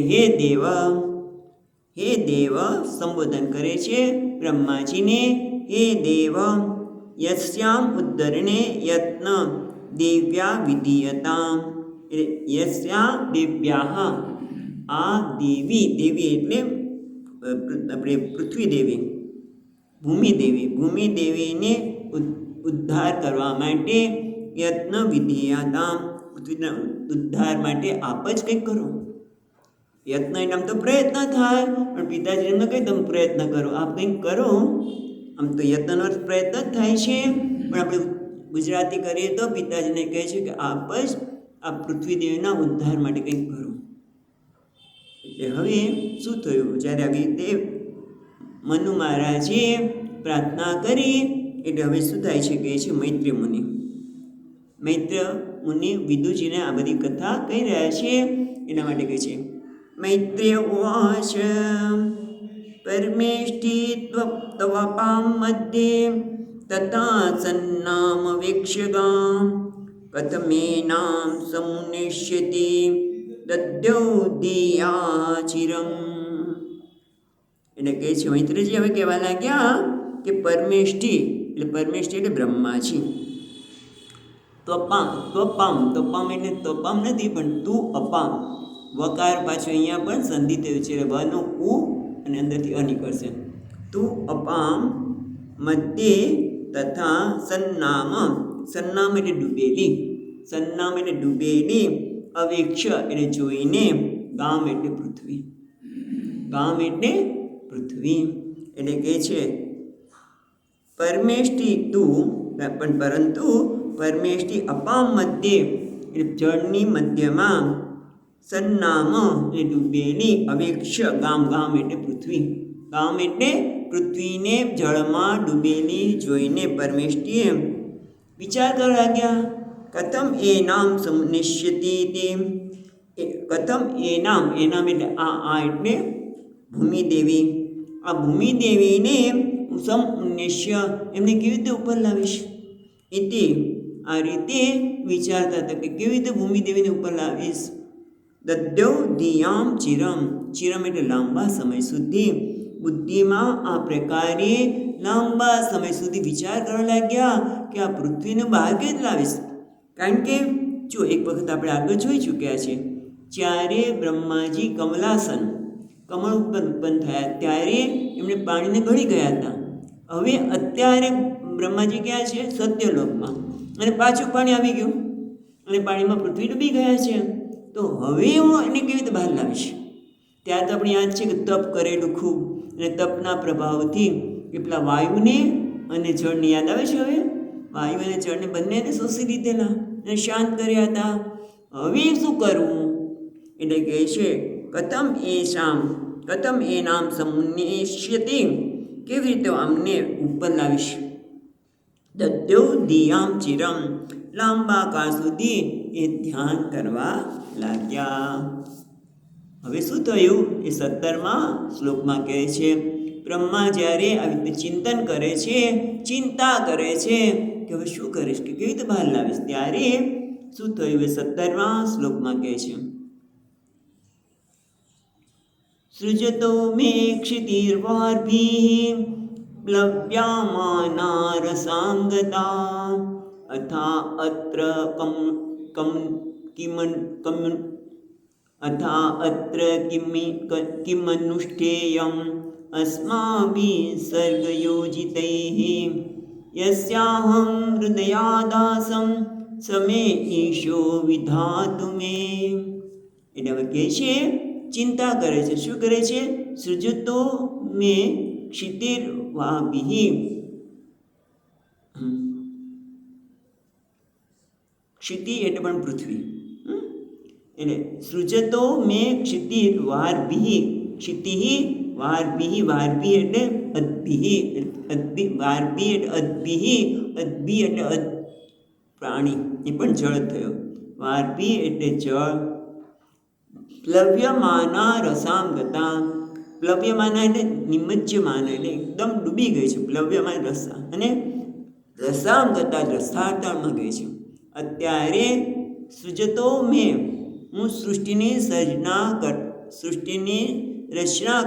Speaker 1: હે દેવ સંબોધન કરે છે બ્રહ્માજીને. હે દેવ યસ્યામ ઉદ્ધરણે યત્ન દેવ્યા વિધીયતામ. એટલે યસ્યા દેવ્યા આ દેવી એટલે આપણે પૃથ્વી દેવી, ભૂમિ દેવીને ઉદ્ધાર કરવા માટે યત્ન વિધીયતામ પૃથ્વીના ઉદ્ધાર માટે આપ જ કંઈક કરો. યત્ન એટલે આમ તો પ્રયત્ન થાય, પણ પિતાજી એમને કહી તમે પ્રયત્ન કરો, આપ કંઈક કરો. આમ તો યત્નનો અર્થ પ્રયત્ન જ થાય છે, પણ આપણે ગુજરાતી કરીએ તો પિતાજીને કહે છે કે આપ જ આ પૃથ્વી દેવીના ઉદ્ધાર માટે કંઈક કરો. એટલે હવે શું થયું? જ્યારે આવી રીતે મનુ મહારાજે પ્રાર્થના કરી એટલે હવે શું થાય છે? કહે છે મૈત્રેય મુનિ વિદુજીને આ બધી કથા કહી રહ્યા છે. એના માટે કહે છે મૈત્રેય ઉવાચ પરમેષ્ઠિ તવપામ મધ્યે તથા સન્નામ વેક્ષ્યગામ કથમેનામ સમુનિષ્યતિ દદ્યોધિયાચિરમ. એટલે કહે છે મૈત્રેયજી હવે કહેવા લાગ્યા કે પરમેષ્ઠિ એટલે બ્રહ્માજી. ત્વપામ એટલે ત્વપામ નથી, પણ તું અપામ. વકાર પાછું અહીંયા પણ સંધિ થયું છે. વનો ઉ અને અંદરથી અ નીકળશે. તું અપામ મધ્યે તથા સન્નામ એટલે ડૂબેલી અવેક્ષ એટલે જોઈને, ગામ એટલે પૃથ્વી એટલે કહે છે પરમેષ્ટિ તું પણ પરંતુ પરમેષ્ટિ અપામ મધ્યે એટલે જળની મધ્યમાં, સન્નામ એટલે ડૂબેલી, અવેક્ષ ગામ એટલે પૃથ્વી, ગામ એટલે પૃથ્વીને જળમાં ડૂબેલી જોઈને પરમેષ્ટિએ વિચાર કરવા લાગ્યા. કથમ એ નામ સમુનિષ્યતિ તે કથમ એનામ એટલે આ એટલે ભૂમિદેવી. આ ભૂમિદેવીને સમ એમને કેવી રીતે ઉપર લાવીશ એટલે આ રીતે વિચારતા હતા કે કેવી રીતે ભૂમિદેવીને ઉપર લાવીશ. દદ્યો ધિયામ ચિરમ એટલે લાંબા સમય સુધી. બુદ્ધિમાં આ પ્રકારે લાંબા સમય સુધી વિચાર કરવા લાગ્યા કે આ પૃથ્વીને બહાર કેવી રીતે લાવીશ. કારણ કે જો એક વખત આપણે આગળ જોઈ ચૂક્યા છીએ, જ્યારે બ્રહ્માજી કમલાસન કમળ ઉપર ઉત્પન્ન થયા ત્યારે એમણે પાણીને ગળી ગયા હતા. હવે અત્યારે બ્રહ્માજી ક્યાં છે? સત્યલોકમાં, અને પાછું પાણી આવી ગયું અને પાણીમાં પૃથ્વી ડૂબી ગયા છે. તો હવે હું એને કેવી રીતે બહાર લાવીશ? ત્યાં તો આપણે યાદ છે કે તપ કરેલું ખૂબ, અને તપના પ્રભાવથી કેટલા વાયુને અને જળને યાદ આવે છે. હવે વાયુ અને જળને બંનેને શોષી લીધેલા અને શાંત કર્યા હતા. હવે શું કરવું? એટલે કહે છે કથમ એ નામ સમુન્નેષ્યતિ, કેવી રીતે અમને ઉપર લાવીશ. દદ્યો ધિયામ ચિરમ, લાંબા કાળ સુધી એ ધ્યાન કરવા લાગ્યા. હવે શું થયું એ 17મા શ્લોકમાં કહે છે. બ્રહ્મા જ્યારે આવી રીતે ચિંતન કરે છે, ચિંતા કરે છે કે હવે શું કરીશ, કે કેવી રીતે બહાર લાવીશ, ત્યારે શું થયું એ 17મા શ્લોકમાં કહે છે. સૃજતો મે ક્ષિતિર્વાર્ભિઃ પ્લવ્યામાના રસાંગતા અથા અત્ર કિમનુષ્ઠેયં અસ્માભિઃ સર્ગયોજિતૈઃ યસ્યાહં હૃદયાદાસં સમે ઈશો વિધાતુ મે. એટલે હવે કહે છે ચિંતા કરે છે. શું કરે છે? સૃજતો મે ક્ષિતિર્વાભિઃ, ક્ષિતિ એટલે પણ પૃથ્વી. એટલે સૃજતો મે ક્ષિતિર્વાર્ભિઃ, ક્ષિતિઃ વાર્ભિઃ, વાર્ભિ એટલે અદ્ભિઃ, વાર્ભિ એટલે અદ્ભિઃ, અદ્ભિ એટલે પ્રાણી, એ પણ જળ થયો. વાર્ભિ એટલે જળ. પ્લવ્યમાના રસાંગતા, પ્લવ્યમાના એટલે નિમજ્યમાના એટલે એકદમ ડૂબી ગઈ છે. પ્લવ્યમાન રસા અને રસાંગતા રસાતળમાં ગઈ છે. અત્યારે સૃજતો મેં, હું સૃષ્ટિની રચના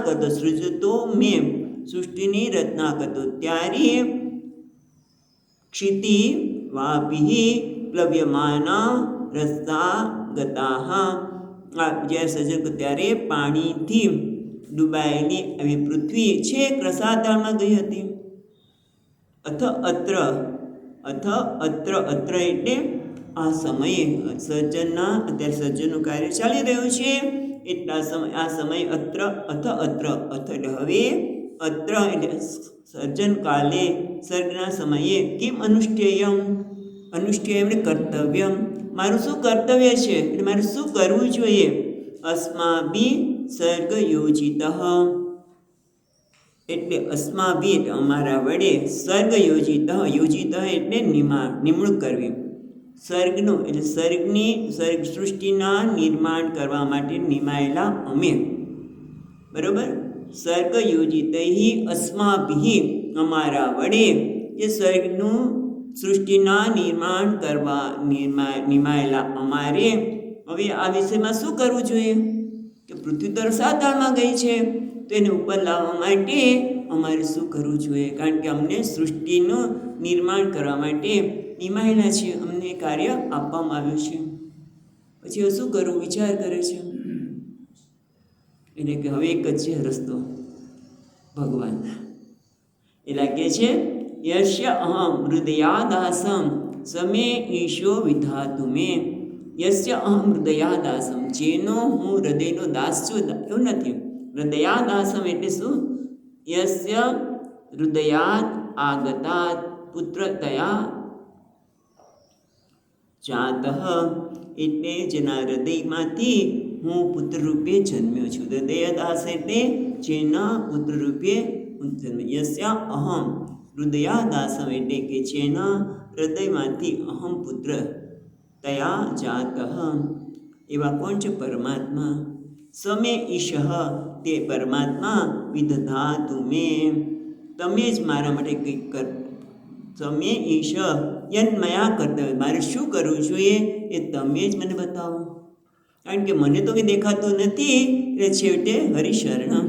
Speaker 1: કરતો, સૃજતો મેં સૃષ્ટિની રચના કરતો, ત્યારે ક્ષિતિ વાભિઃ પ્લવ્યમાના રસાગતાઃ, જ્યારે સર્જન ત્યારે પાણીથી ડૂબાયેલી આવી પૃથ્વી છેક રસાતળમાં ગઈ હતી. અત્ર એટલે આ સમયે સર્જનના, અત્યારે સર્જનનું કાર્ય ચાલી રહ્યું છે એટલા સમય, આ સમય અત્ર એટલે હવે અત્ર એટલે સર્જન કાલે, સર્ગના સમયે કિમ અનુષ્ઠેયમ, અનુષ્ઠેયમ એટલે કર્તવ્યમ, મારું શું કર્તવ્ય છે, એટલે મારે શું કરવું જોઈએ. અસ્માભિ સર્ગ યોજિતઃ, એટલે અસ્માભિ એટલે અમારા વડે, સર્ગ યોજિતઃ એટલે નિમણૂક કરવી. સર્ગનું એટલે સર્ગ સૃષ્ટિના નિર્માણ કરવા માટે નિમાયેલા અમે. બરોબર. સર્ગ યોજિતૈઃ અસ્માભિઃ, અમારા વડે જે સર્ગનું સૃષ્ટિના નિર્માણ કરવા નિમાયેલા અમારે. હવે આ વિષયમાં શું કરવું જોઈએ કે પૃથ્વી તો રસાતળમાં ગઈ છે, તો એને ઉપર લાવવા માટે અમારે શું કરવું જોઈએ? કારણ કે અમને સૃષ્ટિનું નિર્માણ કરવા માટે નિમાયેલા છે, અમને કાર્ય આપવામાં આવ્યું છે. પછી હવે શું કરવું વિચાર કરે છે. એટલે કે હવે એક જ છે રસ્તો, ભગવાન. એ લાગે છે યસ્ય અહમ હૃદયાદાસમ સમે ઈશો વિધાતુ મે. યસ્ય અહમ હૃદયાદાસમ, જેનો હું હૃદયનો દાસ છું. એવું નથી, હૃદયાદાસમ એટલે શું? યસ્ય હૃદયાદ આગતાત પુત્રતયા જાતઃ, એટલે જેના હૃદયમાંથી હું પુત્ર રૂપે જન્મ્યો છું. હૃદયદાસ એટલે જેના પુત્ર રૂપે હું જન્મ્યો. યસ્ય અહમ હૃદયાદાસમ એટલે કે જેના હૃદયમાંથી અહમ પુત્ર તયા જાતઃ, એવા કોણ છે? પરમાત્મા. સમે ઈશ, તે પરમાત્મા વિદધાતુ મે, તમે જ મારા માટે કંઈક કર. સમે ઈશ યન્મયા કર્તવ્ય, મારે શું કરવું જોઈએ એ તમે જ મને બતાવો. કારણ કે મને તો કંઈ દેખાતું નથી. એટલે છેવટે હરિશરણ.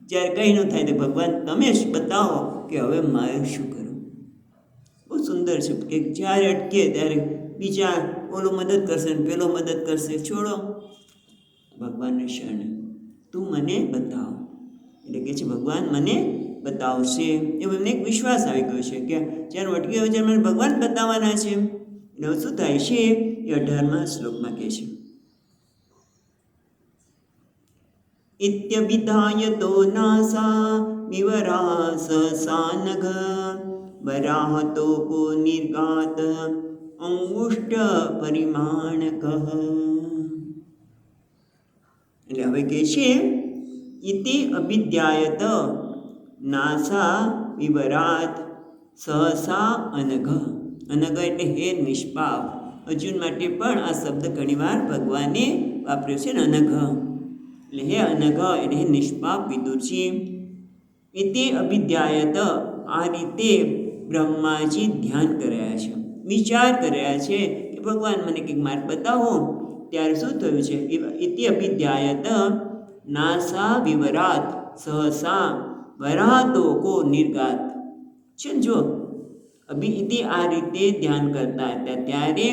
Speaker 1: જ્યારે કંઈ ન થાય તો ભગવાન તમે જ બતાવો કે હવે મારે શું કરવું. બહુ સુંદર છે કે જ્યારે અટકે ત્યારે બીજા ઓલો મદદ કરશે ને પેલો મદદ કરશે. છોડો, ભગવાનને શરણે તું મને બતાવ. એટલે કે છે ભગવાન મને બતાવશે. એવો એમને એક વિશ્વાસ આવી ગયો છે કે જ્યારે અટકે હોય ત્યારે મને ભગવાન બતાવવાના છે. એટલે શું થાય છે એ 18મા શ્લોકમાં કહે છે, ઇત્યભિધાય તો નાસા વિવરાસ સાનઘ વરાહતો કો નિર્ગાત અંગુષ્ટ પરિમાણક. એટલે હવે કહે છે ઇતિ અભિધ્યાયત નાસા વિવરાત સહસા અનઘ. અનઘ એટલે હે નિષ્પાપ. અર્જુન માટે પણ આ શબ્દ ઘણીવાર ભગવાને વાપર્યો છે ને, અનઘ. એટલે હે અનઘ એટલે હે નિષ્પાપ વિદુરજી. ઇતિ અભિધ્યાયત, આ રીતે બ્રહ્માજી ધ્યાન કર્યા છે, વિચાર કર્યા છે કે ભગવાન મને કંઈક માર્ગ બતાવો. ત્યારે શું થયું છે? ઇતિ અભિધ્યાયત નાસા વિવરાત સહસા વરાહતો કો નિર્ગાત. છે ને, જો ઇતિ આ રીતે ધ્યાન કરતા હતા ત્યારે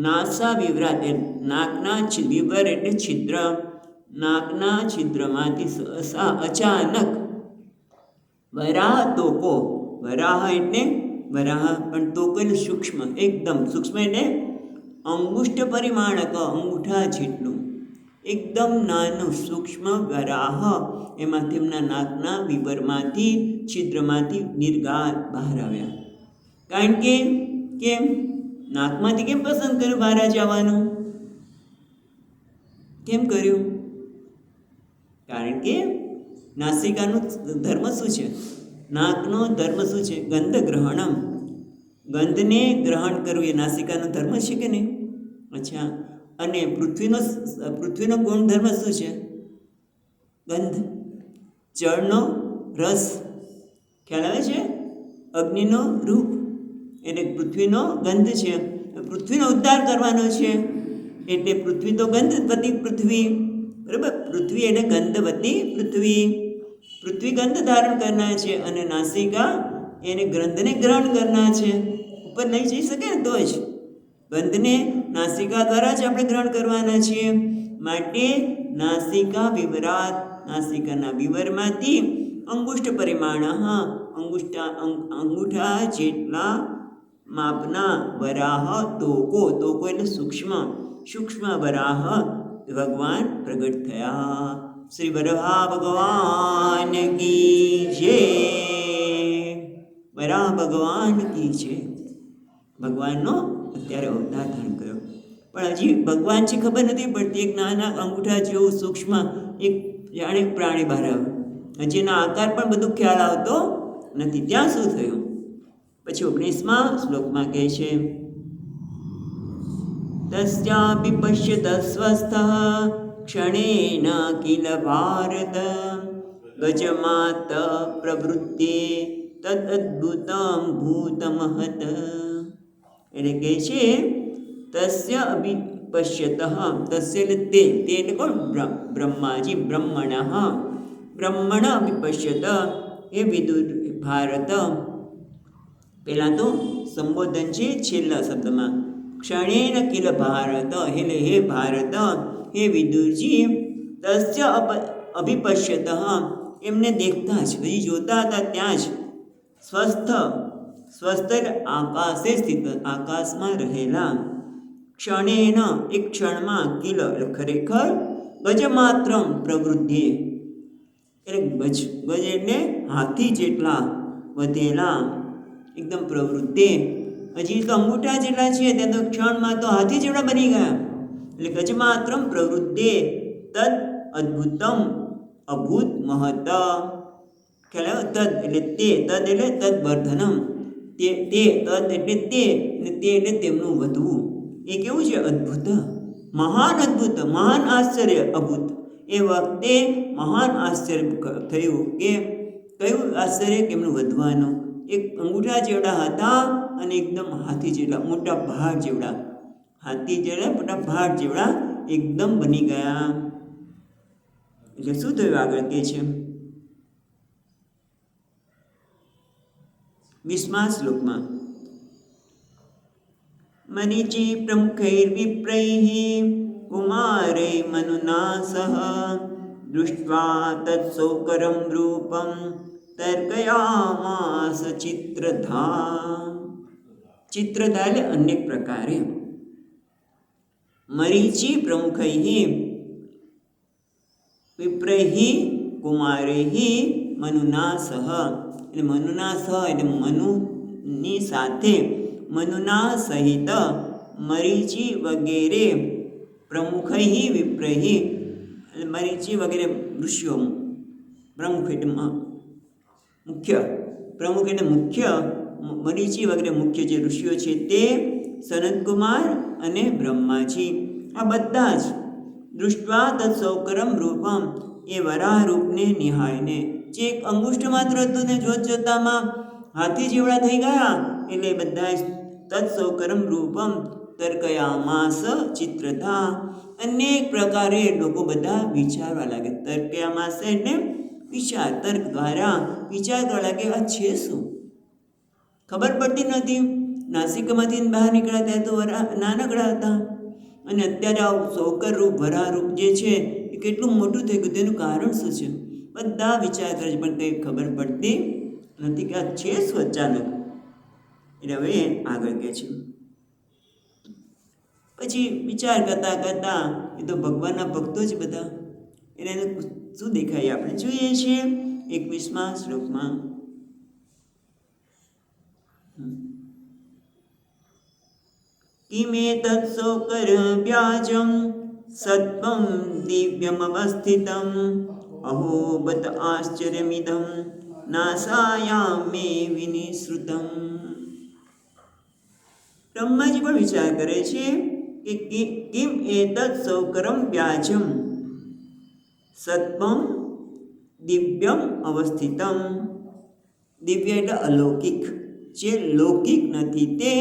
Speaker 1: નાસા વિવરાત નાકના વિવર એટલે છિદ્ર, નાકના છિદ્રમાંથી સહસા અચાનક વરાહ તોકો, વરાહ એટલે વરાહ પણ તોકો એટલે સૂક્ષ્મ, એકદમ સૂક્ષ્મ એટલે અંગુષ્ઠ પરિમાણક, અંગૂઠા જેટલું એકદમ નાનું સૂક્ષ્મ વરાહ એમાંથી એમના નાકના વિવરમાંથી છિદ્રમાંથી નિર્ગાત બહાર આવ્યા. કારણ કે કેમ નાકમાંથી કેમ પસંદ કર્યું બહાર જવાનું? કેમ કર્યું? કારણ કે નાસિકાનું ધર્મ શું છે? નાકનો ધર્મ શું છે? ગંધ ગ્રહણમ. ગંધને ગ્રહણ કરવું એ નાસિકાનો ધર્મ છે કે નહીં? અચ્છા, અને પૃથ્વીનો ગુણધર્મ શું છે? ગંધ. જળનો રસ, ખ્યાલ આવે છે? અગ્નિનો રૂપ એટલે પૃથ્વીનો ગંધ છે. પૃથ્વીનો ઉદ્ધાર કરવાનો છે એટલે પૃથ્વી તો ગંધવતી પૃથ્વી, બરાબર? પૃથ્વી એટલે ગંધવતી પૃથ્વી. પૃથ્વી ગંધ ધારણ કરનાર છે અને નાસિકા એને ગ્રંથને ગ્રહણ કરનાર છે. ઉપર લઈ જઈ શકે ને તો જ. ગંધને નાસિકા દ્વારા જ આપણે ગ્રહણ કરવાના છીએ. માટે નાસિકા વિવરાત, નાસિકાના વિવરમાંથી અંગુષ્ઠ પરિમાણ, અંગૂઠા જેટલા માપના વરાહ તોકો, તોકો એટલે સૂક્ષ્મ વરાહ ભગવાન પ્રગટ થયા. શ્રી વરાહ ભગવાન કી જય. વરાહ ભગવાન કી જય. ભગવાનનો અત્યારે અવતાર ધારણ કર્યો, પણ હજી ભગવાન છે ખબર નથી પડતી. એક નાના અંગૂઠા જેવું સૂક્ષ્મ એક જાણે પ્રાણી બહાર આવ્યું. હજી એના આકાર પણ બધું ખ્યાલ આવતો નથી. ત્યાં શું થયું? પછી 19મા શ્લોકમાં કહે છે, તસ્યાપિ પશ્યત સ્વસ્થઃ ક્ષણેન કિલ ભારત ગજમાત પ્રવૃત્તે તદદ્ભુતમ ભૂતમહત. એટલે કહે છે તસ્ય અભિપશ્યત, તસ્ય એટલે તે એટલે કોણ? બ્રહ્માજી. બ્રહ્મણ અભિપશ્યત એ વિદુર ભારત. પહેલાં તો સંબોધન છે છેલ્લા શબ્દમાં. ક્ષણેન કિલ ભારત એટલે હે ભારત, હે વિદુરજી. તસ્ય અભિપશ્યત એમને દેખતા જ, હજી જોતા હતા ત્યાં જ. સ્વસ્થ આકાશે સ્થિત, આકાશમાં રહેલા. ક્ષણેન એક ક્ષણમાં, કિલ ખરેખર, ગજમાત્રમ પ્રવૃદ્ધિ એટલે ગજ એટલે હાથી જેટલા વધેલા, એકદમ પ્રવૃત્તિ. હજી તો અંગૂઠા જેટલા છે ત્યાં તો ક્ષણમાં તો હાથી જેવડા બની ગયા. એટલે ગજમાત્રમ પ્રવૃત્તિ તદ અદ્ભુતમ અભૂત મહત. ખ્યાલ તદ એટલે તે, તદ એટલે તદ વર્ધનમ, તે તદ એટલે તે, અને તે એટલે તેમનું વધવું. એ કેવું છે? અદ્ભુત. મહાન અદ્ભુત, મહાન આશ્ચર્ય અભૂત. એ વખતે મહાન આશ્ચર્ય થયું. કે કયું આશ્ચર્ય? કે એમનું વધવાનું. એક અંગૂઠા જેવડા હતા અને એકદમ હાથી જેવડા, મોટા ભાડ જેવડા, હાથી જેવડા મોટા ભાડ જેવડા એકદમ બની ગયા. એટલે શું થયું? આગળ કે છે 20મા શ્લોકમાં, મરીચી પ્રમુખૈર્વિપ્રૈઃ કુમારે મનુના સહ દૃષ્ટ્વા તત્સૌકરમ રૂપમ તર્કયામાસ ચિત્રધા. ચિત્રધા એટલે અનેક પ્રકારે. મરીચી પ્રમુખૈઃ વિપ્રૈઃ કુમારૈઃ મનુના સહ. એટલે મનુના સહ એટલે મનુની સાથે, મનુના સહિત મરીચી વગેરે પ્રમુખૈઃ વિપ્રૈઃ એટલે મરીચી વગેરે ઋષિઓ, પ્રમુખ એટલે મુખ્ય, પ્રમુખ એટલે મુખ્ય, મરીચી વગેરે મુખ્ય જે ઋષિઓ છે તે સનતકુમાર અને બ્રહ્માજી આ બધા જ દૃષ્ટ્વા તત્સૌકરમ રૂપમ એ વરાહ રૂપને નિહાળીને, જે એક અંગુષ્ઠ માત્ર હતું ને જોત જોતામાં હાથી જેવડા થઈ ગયા. એટલે બધા તત્સૌકરમ રૂપમ તર્કયામાસ ચિત્રધા. અનેક પ્રકારે લોકો બધા વિચારવા લાગે. તર્કયામાસ એટલે વિચાર, તર્ક દ્વારા વિચાર કરવા લાગે. આ છે શું? ખબર પડતી નથી. નાસિકામાંથી બહાર નીકળ્યા ત્યારે તો નાનકડા હતા, અને અત્યારે આ સૌકર રૂપ, વરાહ રૂપ જે છે એ કેટલું મોટું થઈ ગયું. તેનું કારણ શું છે? બધા વિચાર કરે છે, પણ કંઈ ખબર પડતી નથી કે આ છે શું અચાનક. એટલે હવે આગળ કહે છે, પછી વિચાર કરતા કરતા એ તો ભગવાનના ભક્તો જ બધા, એટલે એને શું દેખાય આપણે જોઈએ છીએ 21મા શ્લોકમાં. કિમેતત્ સૌકર વ્યાજમ સત્વં દિવ્યમવસ્થિતમ અહો બત આશ્ચર્યમિદં નાસાયામ મે વિનિશ્રુતમ. બ્રહ્માજી પણ વિચાર કરે છે કે કિમ એતત્ સૌકરમ વ્યાજમ સત્વમ દિવ્યમ અવસ્થિતમ. દિવ્ય એટલે અલૌકિક, જે લૌકિક નથી તે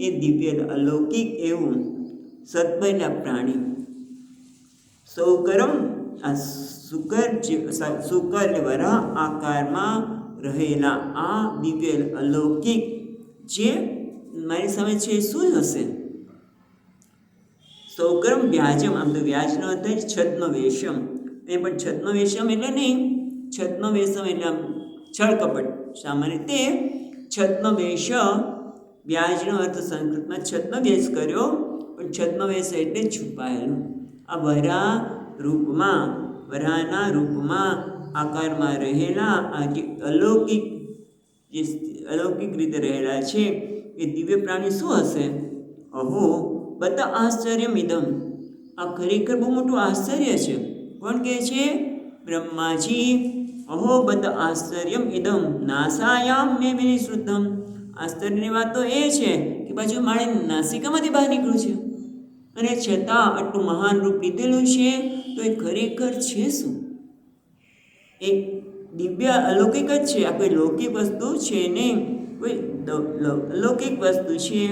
Speaker 1: એ દિવ્ય એટલે અલૌકિક એવું. સત્વ એટલે પ્રાણી, સૌકરમ આ શુકર એટલે વરાહ આકારમાં રહેલા આ દિવ્ય એટલે અલૌકિક જે મારી સામે છે શું હશે? સૌકરમ વ્યાજમ. આમ તો વ્યાજનો અર્થ જ છદ્મવેશમ. એ પણ છદ્મવેશમ એટલે નહીં, છદ્મવેશમ એટલે આમ છળ કપટ. સામાન્ય રીતે છદ્મવેશ, વ્યાજનો અર્થ સંસ્કૃતમાં છદ્મવેશ કર્યો, પણ છદ્મવેશ એટલે છુપાયેલું. આ વરાહ રૂપમાં, વરાહના રૂપમાં આકારમાં રહેલા આ જે અલૌકિક રીતે રહેલા છે એ દિવ્ય પ્રાણી શું હશે? અહો બત આશ્ચર્યમિદમ. આ ખરેખર બહુ મોટું આશ્ચર્ય છે. કોણ કહે છે? બ્રહ્માજી. અહો બત આશ્ચર્યમ ઇદમ નાસાયામ મે વિનિશ્રુતમ. આશ્ચર્યની વાત તો એ છે કે પાછું મારે નાસિકામાંથી બહાર નીકળ્યું છે, અને છતાં આટલું મહાન રૂપ લીધેલું છે, તો એ ખરેખર છે શું? એ દિવ્ય અલૌકિક જ છે. આ કોઈ લૌકિક વસ્તુ છે નહીં, કોઈ અલૌકિક વસ્તુ છે.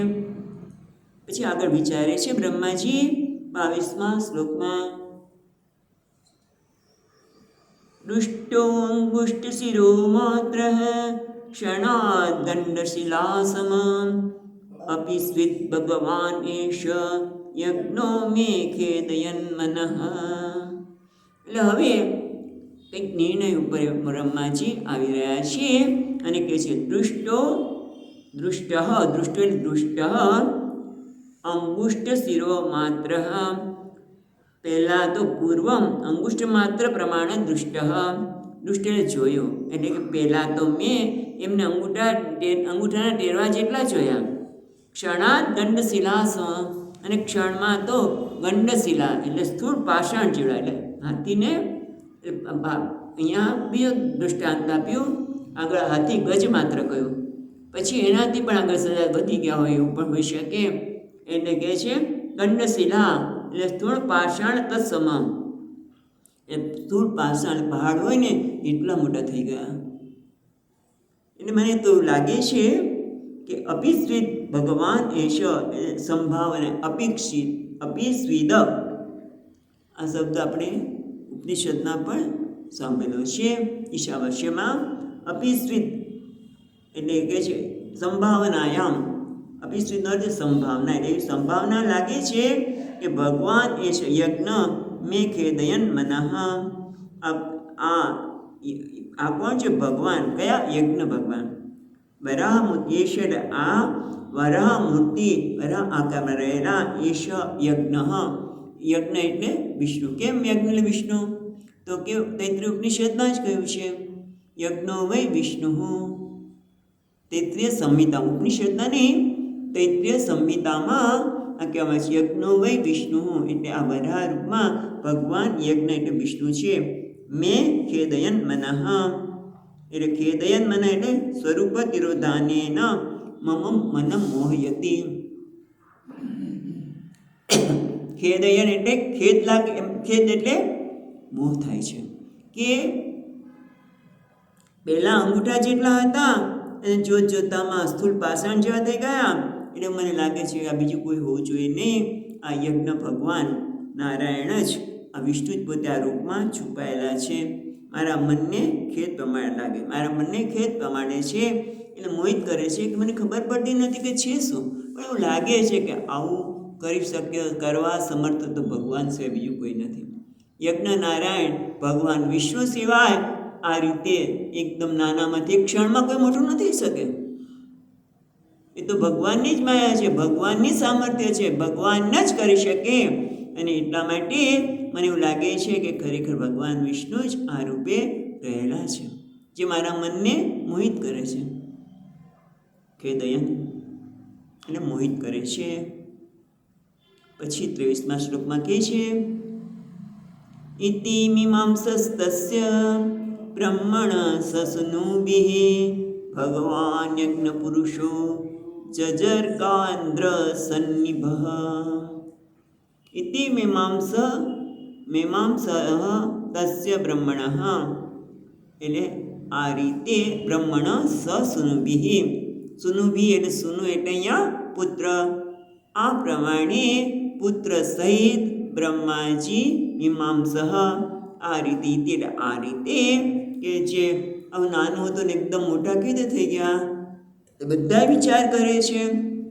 Speaker 1: પછી આગળ વિચારે છે બ્રહ્માજી 22મા શ્લોકમાં, દુષ્ટોંગુષ્ટ શિરો માત્ર ક્ષણાદ દંડશિલાસમ અપિ સ્વિત ભગવાન એશ યજ્ઞો મે ખેદયન મનઃ. એટલે હવે કંઈક નિર્ણય ઉપર બ્રહ્માજી આવી રહ્યા છે અને કહે છે દૃષ્ટ અંગુષ્ટ શિરો માત્ર. પહેલાં તો પૂર્વમ અંગુષ્ટ માત્ર પ્રમાણે દૃષ્ટ એટલે જોયો. એટલે કે પહેલાં તો મેં એમને અંગૂઠાના ટેરવા જેટલા જોયા. ક્ષણાત દંડશિલાસ અને ક્ષણમાં તો ગંડશિલા એટલે સ્થૂળ પાષાણ જેવડા. એટલે હાથીને અહીંયા બીજું દૃષ્ટાંત આપ્યું. આગળ હાથી ગજ માત્ર કહ્યું, પછી એનાથી પણ આગળ સજા વધી ગયા હોય એવું પણ હોઈ શકે. એટલે કહે છે ગંડશિલા એટલે સ્થૂળ પાષાણ તત્સમમ, એ સ્થૂળ પાષાણ પહાડ હોય ને એટલા મોટા થઈ ગયા. એટલે મને તો લાગે છે કે અપિસ્વિદ ભગવાન એશ સંભાવના, અપેક્ષિત અપિસ્વિદ આ શબ્દ આપણે ઉપનિષદના પણ સાંભળેલો છે. ઈશાવાસ્યમાં અપિસ્વિદ એટલે કે છે સંભાવનાયામ, અપિસ્વિદનો અર્થ સંભાવના, એટલે એવી સંભાવના લાગે છે કે ભગવાન એશ યજ્ઞ મેં ખેદયન મનઃ. આ કોણ છે? ભગવાન. કયા? યજ્ઞ ભગવાન. વરાહ મૂર્તિ એશ, આ વરાહ મૂર્તિ, વરાહ આકારમાં રહેલા એશ યજ્ઞ. યજ્ઞ એટલે વિષ્ણુ. કેમ યજ્ઞ એટલે વિષ્ણુ? તો કે તૈત્રીય ઉપનિષદમાં જ કહ્યું છે યજ્ઞો વૈ વિષ્ણુ. તૈત્રીય સંહિતા, ઉપનિષદના નહીં, તૈત્રીય સંહિતામાં આ કહેવાય છે યજ્ઞો વૈ વિષ્ણુ. એટલે આ વરાહ રૂપમાં ભગવાન યજ્ઞ એટલે વિષ્ણુ છે. મેં ખેદયન મનઃ, એટલે ખેદયન મન એટલે સ્વરૂપ તિરોધાનેન મમ મન મોહયતિ. ખેદયન એટલે ખેદ લાગે, ખેદ એટલે મોહ થાય છે કે પહેલા અંગૂઠા જેટલા હતા અને જોત જોતામાં સ્થૂળ પાષાણ જેવા થઈ ગયા. એટલે મને લાગે છે આ બીજું કોઈ હોવું જોઈએ નહીં, આ યજ્ઞ ભગવાન નારાયણ જ, આ વિષ્ણુ જ પોતે આ રૂપમાં છુપાયેલા છે. મારા મનને ખેદ પ્રમાણે લાગે, મારા મનને ખેદ પ્રમાણે છે એટલે મોહિત કરે છે કે મને ખબર પડતી નથી કે છે શું, પણ એવું લાગે છે કે આવું કરી શક્ય, કરવા સમર્થ તો ભગવાન છે, બીજું કોઈ નથી. યજ્ઞ નારાયણ ભગવાન વિષ્ણુ સિવાય આ રીતે એકદમ નાનામાંથી એક ક્ષણમાં કોઈ મોટું ન થઈ શકે. એ તો ભગવાનની જ માયા છે, ભગવાનની સામર્થ્ય છે, ભગવાન જ કરી શકે. અને એટલા માટે મને એવું લાગે છે કે ખરેખર ભગવાન વિષ્ણુ જ આ રૂપે રહેલા છે, જે મારા મનને મોહિત કરે છે. ખેદયન એટલે મોહિત કરે છે. પછી 23મા શ્લોકમાં કહે છે ઇતિ મીમાંસસ્તસ્ય બ્રહ્મણ સસનુભિઃ ભગવાન યજ્ઞ પુરુષો જજર્કાન્દ્ર સન્નિભઃ. ઇતિ મીમાંસઃ તસ્ય બ્રહ્મણઃ, એટલે આ રીતે બ્રહ્મણ સસુનુભિઃ, સુનુભિ એટલે સુનુ એટલે અહીંયા પુત્ર. આ પ્રમાણે પુત્ર સહિત બ્રહ્માજી મીમાંસઃ આ રીતે, એટલે આ રીતે કે જે હવે નાનું હતું ને એકદમ મોટા કેવી થઈ ગયા એ બધા વિચાર કરે છે.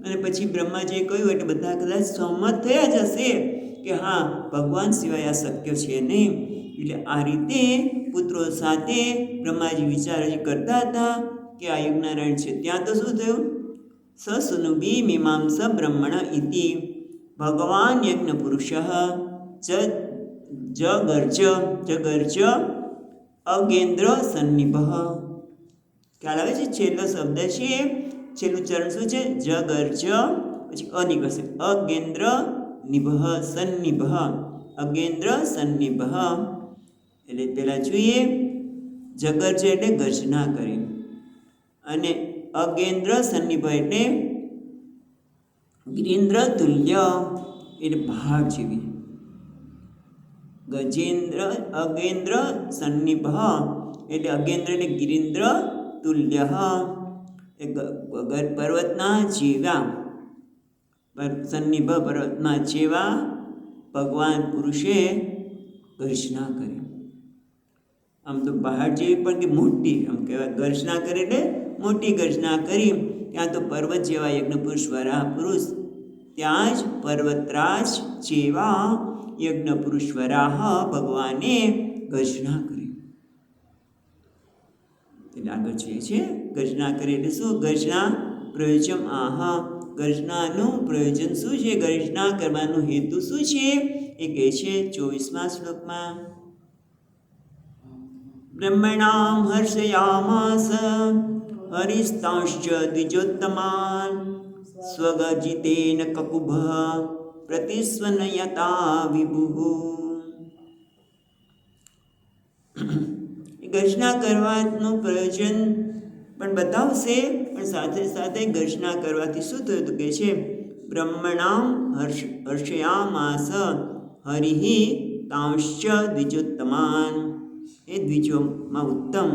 Speaker 1: અને પછી બ્રહ્માજીએ કહ્યું એટલે બધા કદાચ સહમત થયા જ હશે કે હા ભગવાન સિવાય આ શક્ય છે નહીં. એટલે આ રીતે પુત્રો સાથે બ્રહ્માજી વિચાર કરતા હતા કે આ યજ્ઞનારાયણ છે. ત્યાં તો શું થયું? સસુનુભિ મીમાંસ બ્રહ્મણ ઇતિ ભગવાન યજ્ઞ પુરુષ જગર્જ અગેન્દ્ર સન્નિભ. ખ્યાલ આવે છે? છેલ્લો શબ્દ છે, છેલ્લું ચરણ શું છે? જગર્જ, પછી અનિકળશે અગેન્દ્ર નિભ સન્નિભ, અગેન્દ્ર સન્નિભ. એટલે પહેલાં જોઈએ જગર્જ એટલે ગર્જના કરી, અને અગેન્દ્ર સન્નિભ એટલે ગિરીન્દ્ર તુલ્ય એટલે પહાડ જેવી. અગેન્દ્ર સન્નિભ એટલે અગેન્દ્ર એટલે ગિરીન્દ્ર તુલ્ય, પર્વતના જેવા, સન્નિભ પર્વતના જેવા ભગવાન પુરુષે ગર્જના કરી. આમ તો પહાડ જેવી પણ કે મોટી, આમ કહેવાય ગર્જના કરી એટલે મોટી ગર્જના કરી. ત્યાં તો પર્વત જેવા યજ્ઞ પુરુષ વરાહ પુરુષ, ત્યાં જ પર્વતરાજ જેવા યજ્ઞ પુરુષ વરાહ ભગવાને ગર્જના કરી. એટલે આગળ જોઈએ છે ગર્જના કરી એટલે શું? ગર્જના પ્રયોજન આહા, ગર્જનાનું પ્રયોજન શું છે? ગર્જના કરવાનો હેતુ શું છે? એ કહે છે 24મા શ્લોકમાં બ્રહ્મણામ હર્ષયામાસ હરિસ્તાંશ્ચ દ્વિજોત્તમાન સ્વગર્જિતેન કકુભ પ્રતિસ્વનયતા વિભુઃ. ગર્જના કરવાનું પ્રયોજન પણ બતાવશે, પણ સાથે સાથે ગર્જના કરવાથી શું થયું? તો કહે છે બ્રહ્મણામ હર્ષયામાસ, હરિ તાંશ્ચ દ્વિજોત્તમાન, એ દ્વિજોમાં ઉત્તમ.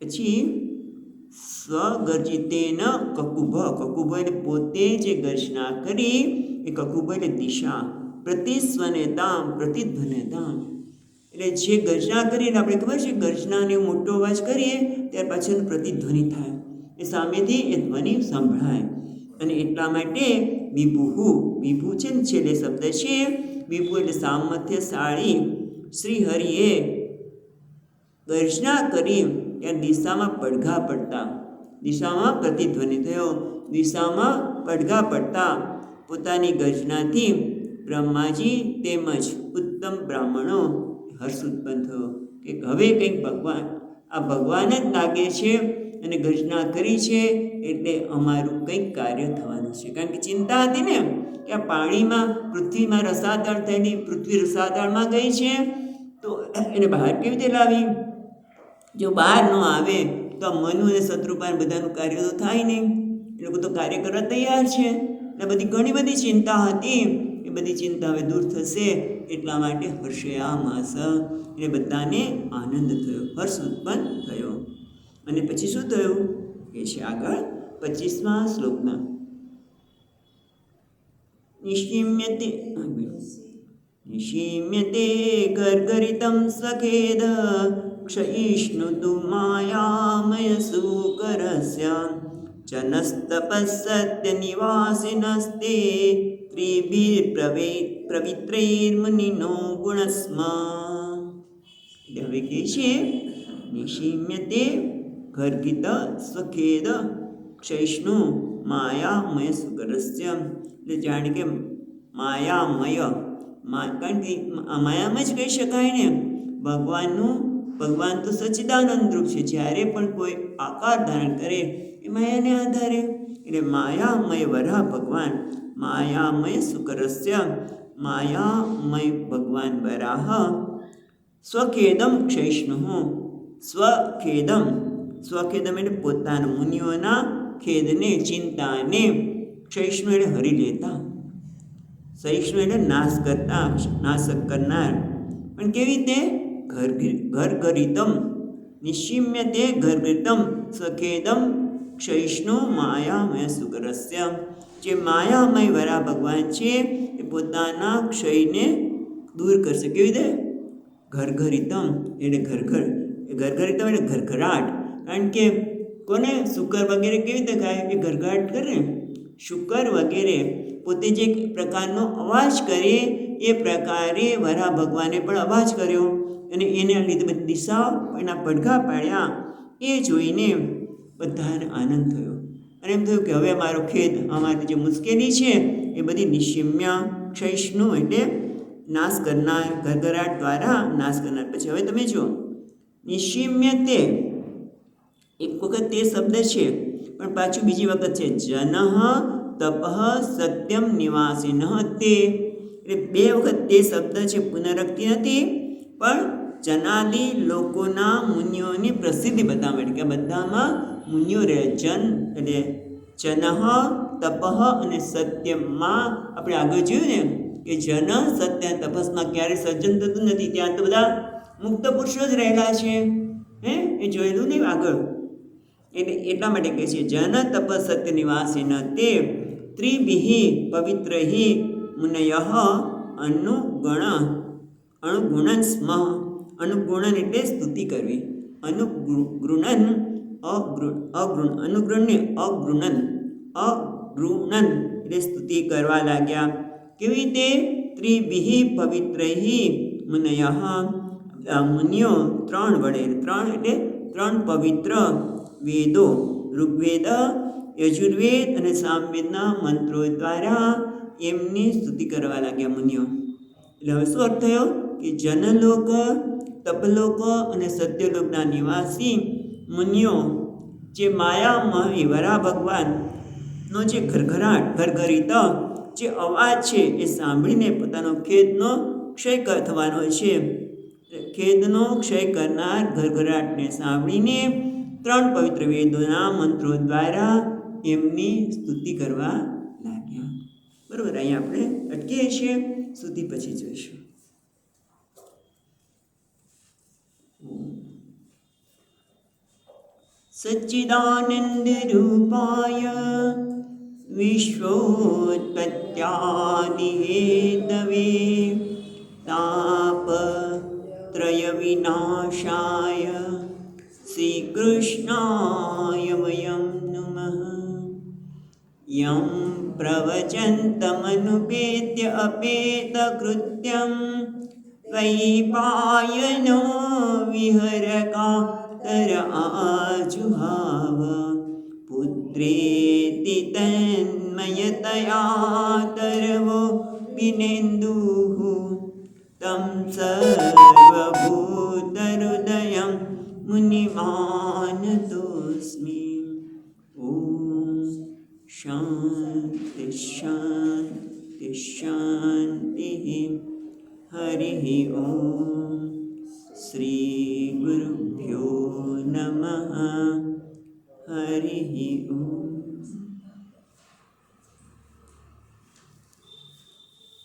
Speaker 1: પછી સ્વગર્જિતેન કકુભ, કકુભ એટલે પોતે જે ગર્જના કરી એ કકુભ એટલે દિશા, પ્રતિસ્વનેતામ પ્રતિધ્વનેતામ, એટલે જે ગર્જના કરીને આપણે ખબર છે ગર્જનાને મોટો અવાજ કરીએ ત્યાર પાછળ પ્રતિધ્વનિ થાય, એ સામેથી એ ધ્વનિ સંભળાય. અને એટલા માટે વિભુ, વિભુ છે ને છેલ્લે શબ્દ છે વિભુ એટલે સામર્થ્યશાળી. શ્રી હરિએ ગર્જના કરી ત્યાં દિશામાં પડઘા પડતા, દિશામાં પ્રતિધ્વનિ થયો, દિશામાં પડઘા પડતા પોતાની ગર્જનાથી બ્રહ્માજી તેમજ ઉત્તમ બ્રાહ્મણો હર્ષ ઉત્પન્ન થયો કે હવે કંઈક ભગવાન, આ ભગવાન જ લાગે છે અને ગર્જના કરી છે એટલે અમારું કંઈક કાર્ય થવાનું છે. કારણ કે ચિંતા હતી ને કે આ પાણીમાં પૃથ્વીમાં રસાતળ થયેલી, પૃથ્વી રસાતળમાં ગઈ છે તો એને બહાર કેવી રીતે લાવી? જો બહાર ન આવે તો આ મનુ અને શત્રુપાન બધાનું કાર્ય તો થાય નહીં, એ લોકો તો કાર્ય કરવા તૈયાર છે. એટલે બધી ઘણી બધી ચિંતા હતી, એ બધી ચિંતા હવે દૂર થશે એટલા માટે હર્ષયામાસ, એટલે બધાને આનંદ થયો, હર્ષ ઉત્પન્ન થયો. અને પછી શું થયું એ છે આગળ 25મા શ્લોકમાં. નિશિમ્યતે ગર્ગરિતમ સ્વખેદ ક્ષયિષ્ણુતુ માયામય સુકરસ્ય જનસ્તપસ્સત્ય નિવાસિનસ્તે ત્રિભિર્પ્રવિત્રૈર્મુનિનો ગુણસ્મા. હવે કહે છે નિશિમ્યતે ગર્ગિત સ્વખેદ ક્ષયિષ્ણુ માયામય સુકરસ્ય, એટલે જાણે કે માયામય, કારણ કે માયામય જ કહી શકાય ને, ભગવાન તો સચ્ચિદાનંદ રૂપ છે, જ્યારે પણ કોઈ આકાર ધારણ કરે એ માયાને આધારે, એટલે માયામય વરાહ ભગવાન, માયામય સુકરસ્ય, માયામય ભગવાન વરાહ સ્વખેદમ ક્ષયિષ્ણુ, સ્વખેદમ, સ્વખેદમ એટલે પોતાના મુનિઓના ખેદને, ચિંતાને, ક્ષયિષ્ણુ એટલે હરી લેતા, સહિષ્ણુ એટલે નાશ કરતા, નાશક કરનાર. પણ કેવી રીતે? ઘરઘરિતમ, નિશિમ્યતે ઘરઘરિતમ સ્વખેદમ ક્ષયિષ્ણુ માયામય સુકરસ્ય, જે માયામય વરા ભગવાન છે એ પોતાના ક્ષયને દૂર કરશે. કેવી રીતે? ઘરઘરિતમ એટલે ઘરઘરિતમ એટલે ઘરઘરાટ. કારણ કે કોને શુકર વગેરે કેવી રીતે ગાય એ ઘરઘરાટ કરે, શુકર વગેરે પોતે જે પ્રકારનો અવાજ કરે એ પ્રકારે વરા ભગવાને પણ અવાજ કર્યો અને એને લીધે બધી દિશા એના પડઘા પાડ્યા. એ જોઈને બધાને આનંદ થયો અને એમ થયું કે હવે મારો ખેદ, અમારી જે મુશ્કેલી છે એ બધી નિશિમ્ય, ક્ષયિષ્ણુ એટલે નાશ કરનાર, ઘરઘરાટ દ્વારા નાશ કરનાર. પછી હવે તમે જુઓ નિશિમ્ય તે, એક વખત તે શબ્દ છે પણ પાછું બીજી વખત છે જનઃ તપઃ સત્યમ નિવાસિનઃ તે, એટલે બે વખત તે શબ્દ છે, પુનરક્તિ નથી પણ જનાદિ લોકોના મુનિઓની પ્રસિદ્ધિ બતાવવા માટે કે બધામાં મુનિઓ રહે. જન એટલે જનઃ તપઃ અને સત્યમાં આપણે આગળ જોયું ને કે જન સત્ય તપસ્માં ક્યારે સર્જન થતું નથી, ત્યાં તો બધા મુક્ત પુરુષો જ રહેલા છે, એ જોયેલું નહીં આગળ. એટલે એટલા માટે કહે છે જન તપ સત્ય નિવાસિન તે ત્રિભિ પવિત્રહિ મુનયઃ અનુગુણન સ્મ. અનુગુણન એટલે સ્તુતિ કરવી, અનુગૃણન અગૃણન એટલે સ્તુતિ કરવા લાગ્યા. કેવી રીતે? ત્રિભિ પવિત્રહિ મુનયઃ, મુનિઓ ત્રણ વડે, ત્રણ એટલે ત્રણ પવિત્ર વેદો, ઋગ્વેદ, યજુર્વેદ અને સામવેદના મંત્રો દ્વારા એમની સ્તુતિ કરવા લાગ્યા મુનિઓ. એટલે હવે શું અર્થ થયો કે જનલોક, તપલોક અને સત્યલોકના નિવાસી મુનિઓ જે માયામય વરા ભગવાનનો જે ઘરઘરિત જે અવાજ છે એ સાંભળીને પોતાનો ખેદનો ક્ષય થવાનો છે. ખેદનો ક્ષય કરનાર ઘરઘરાટને સાંભળીને ત્રણ પવિત્ર વેદોના મંત્રો દ્વારા એમની સ્તુતિ કરવા લાગ્યા. બરાબર, અહીંયા આપણે અટકીએ છીએ, સુધી પછી જોઈશું. સચ્ચિદાનંદરૂપાય વિશ્વોત્પત્યાદિહેતવે તાપત્રય વિનાશાય શ્રીકૃષ્ણાય વયં નમઃ. યં પ્રવચन्तમનુપેત્ય અપેતકૃત્યં વૈપાયનો વિહરકાતર આજુહાવ. પુત્રેતિ તન્મયતયા તરવો વિનેન્દુઃ तं સર્વભૂતહૃદયં મુનિમાનતોऽસ્મિ. ઓમ શાંતિ શાંતિ શાંતિ. હરિ ઓમ. શ્રી ગુરુભ્યો નમઃ. હરિ ઓમ.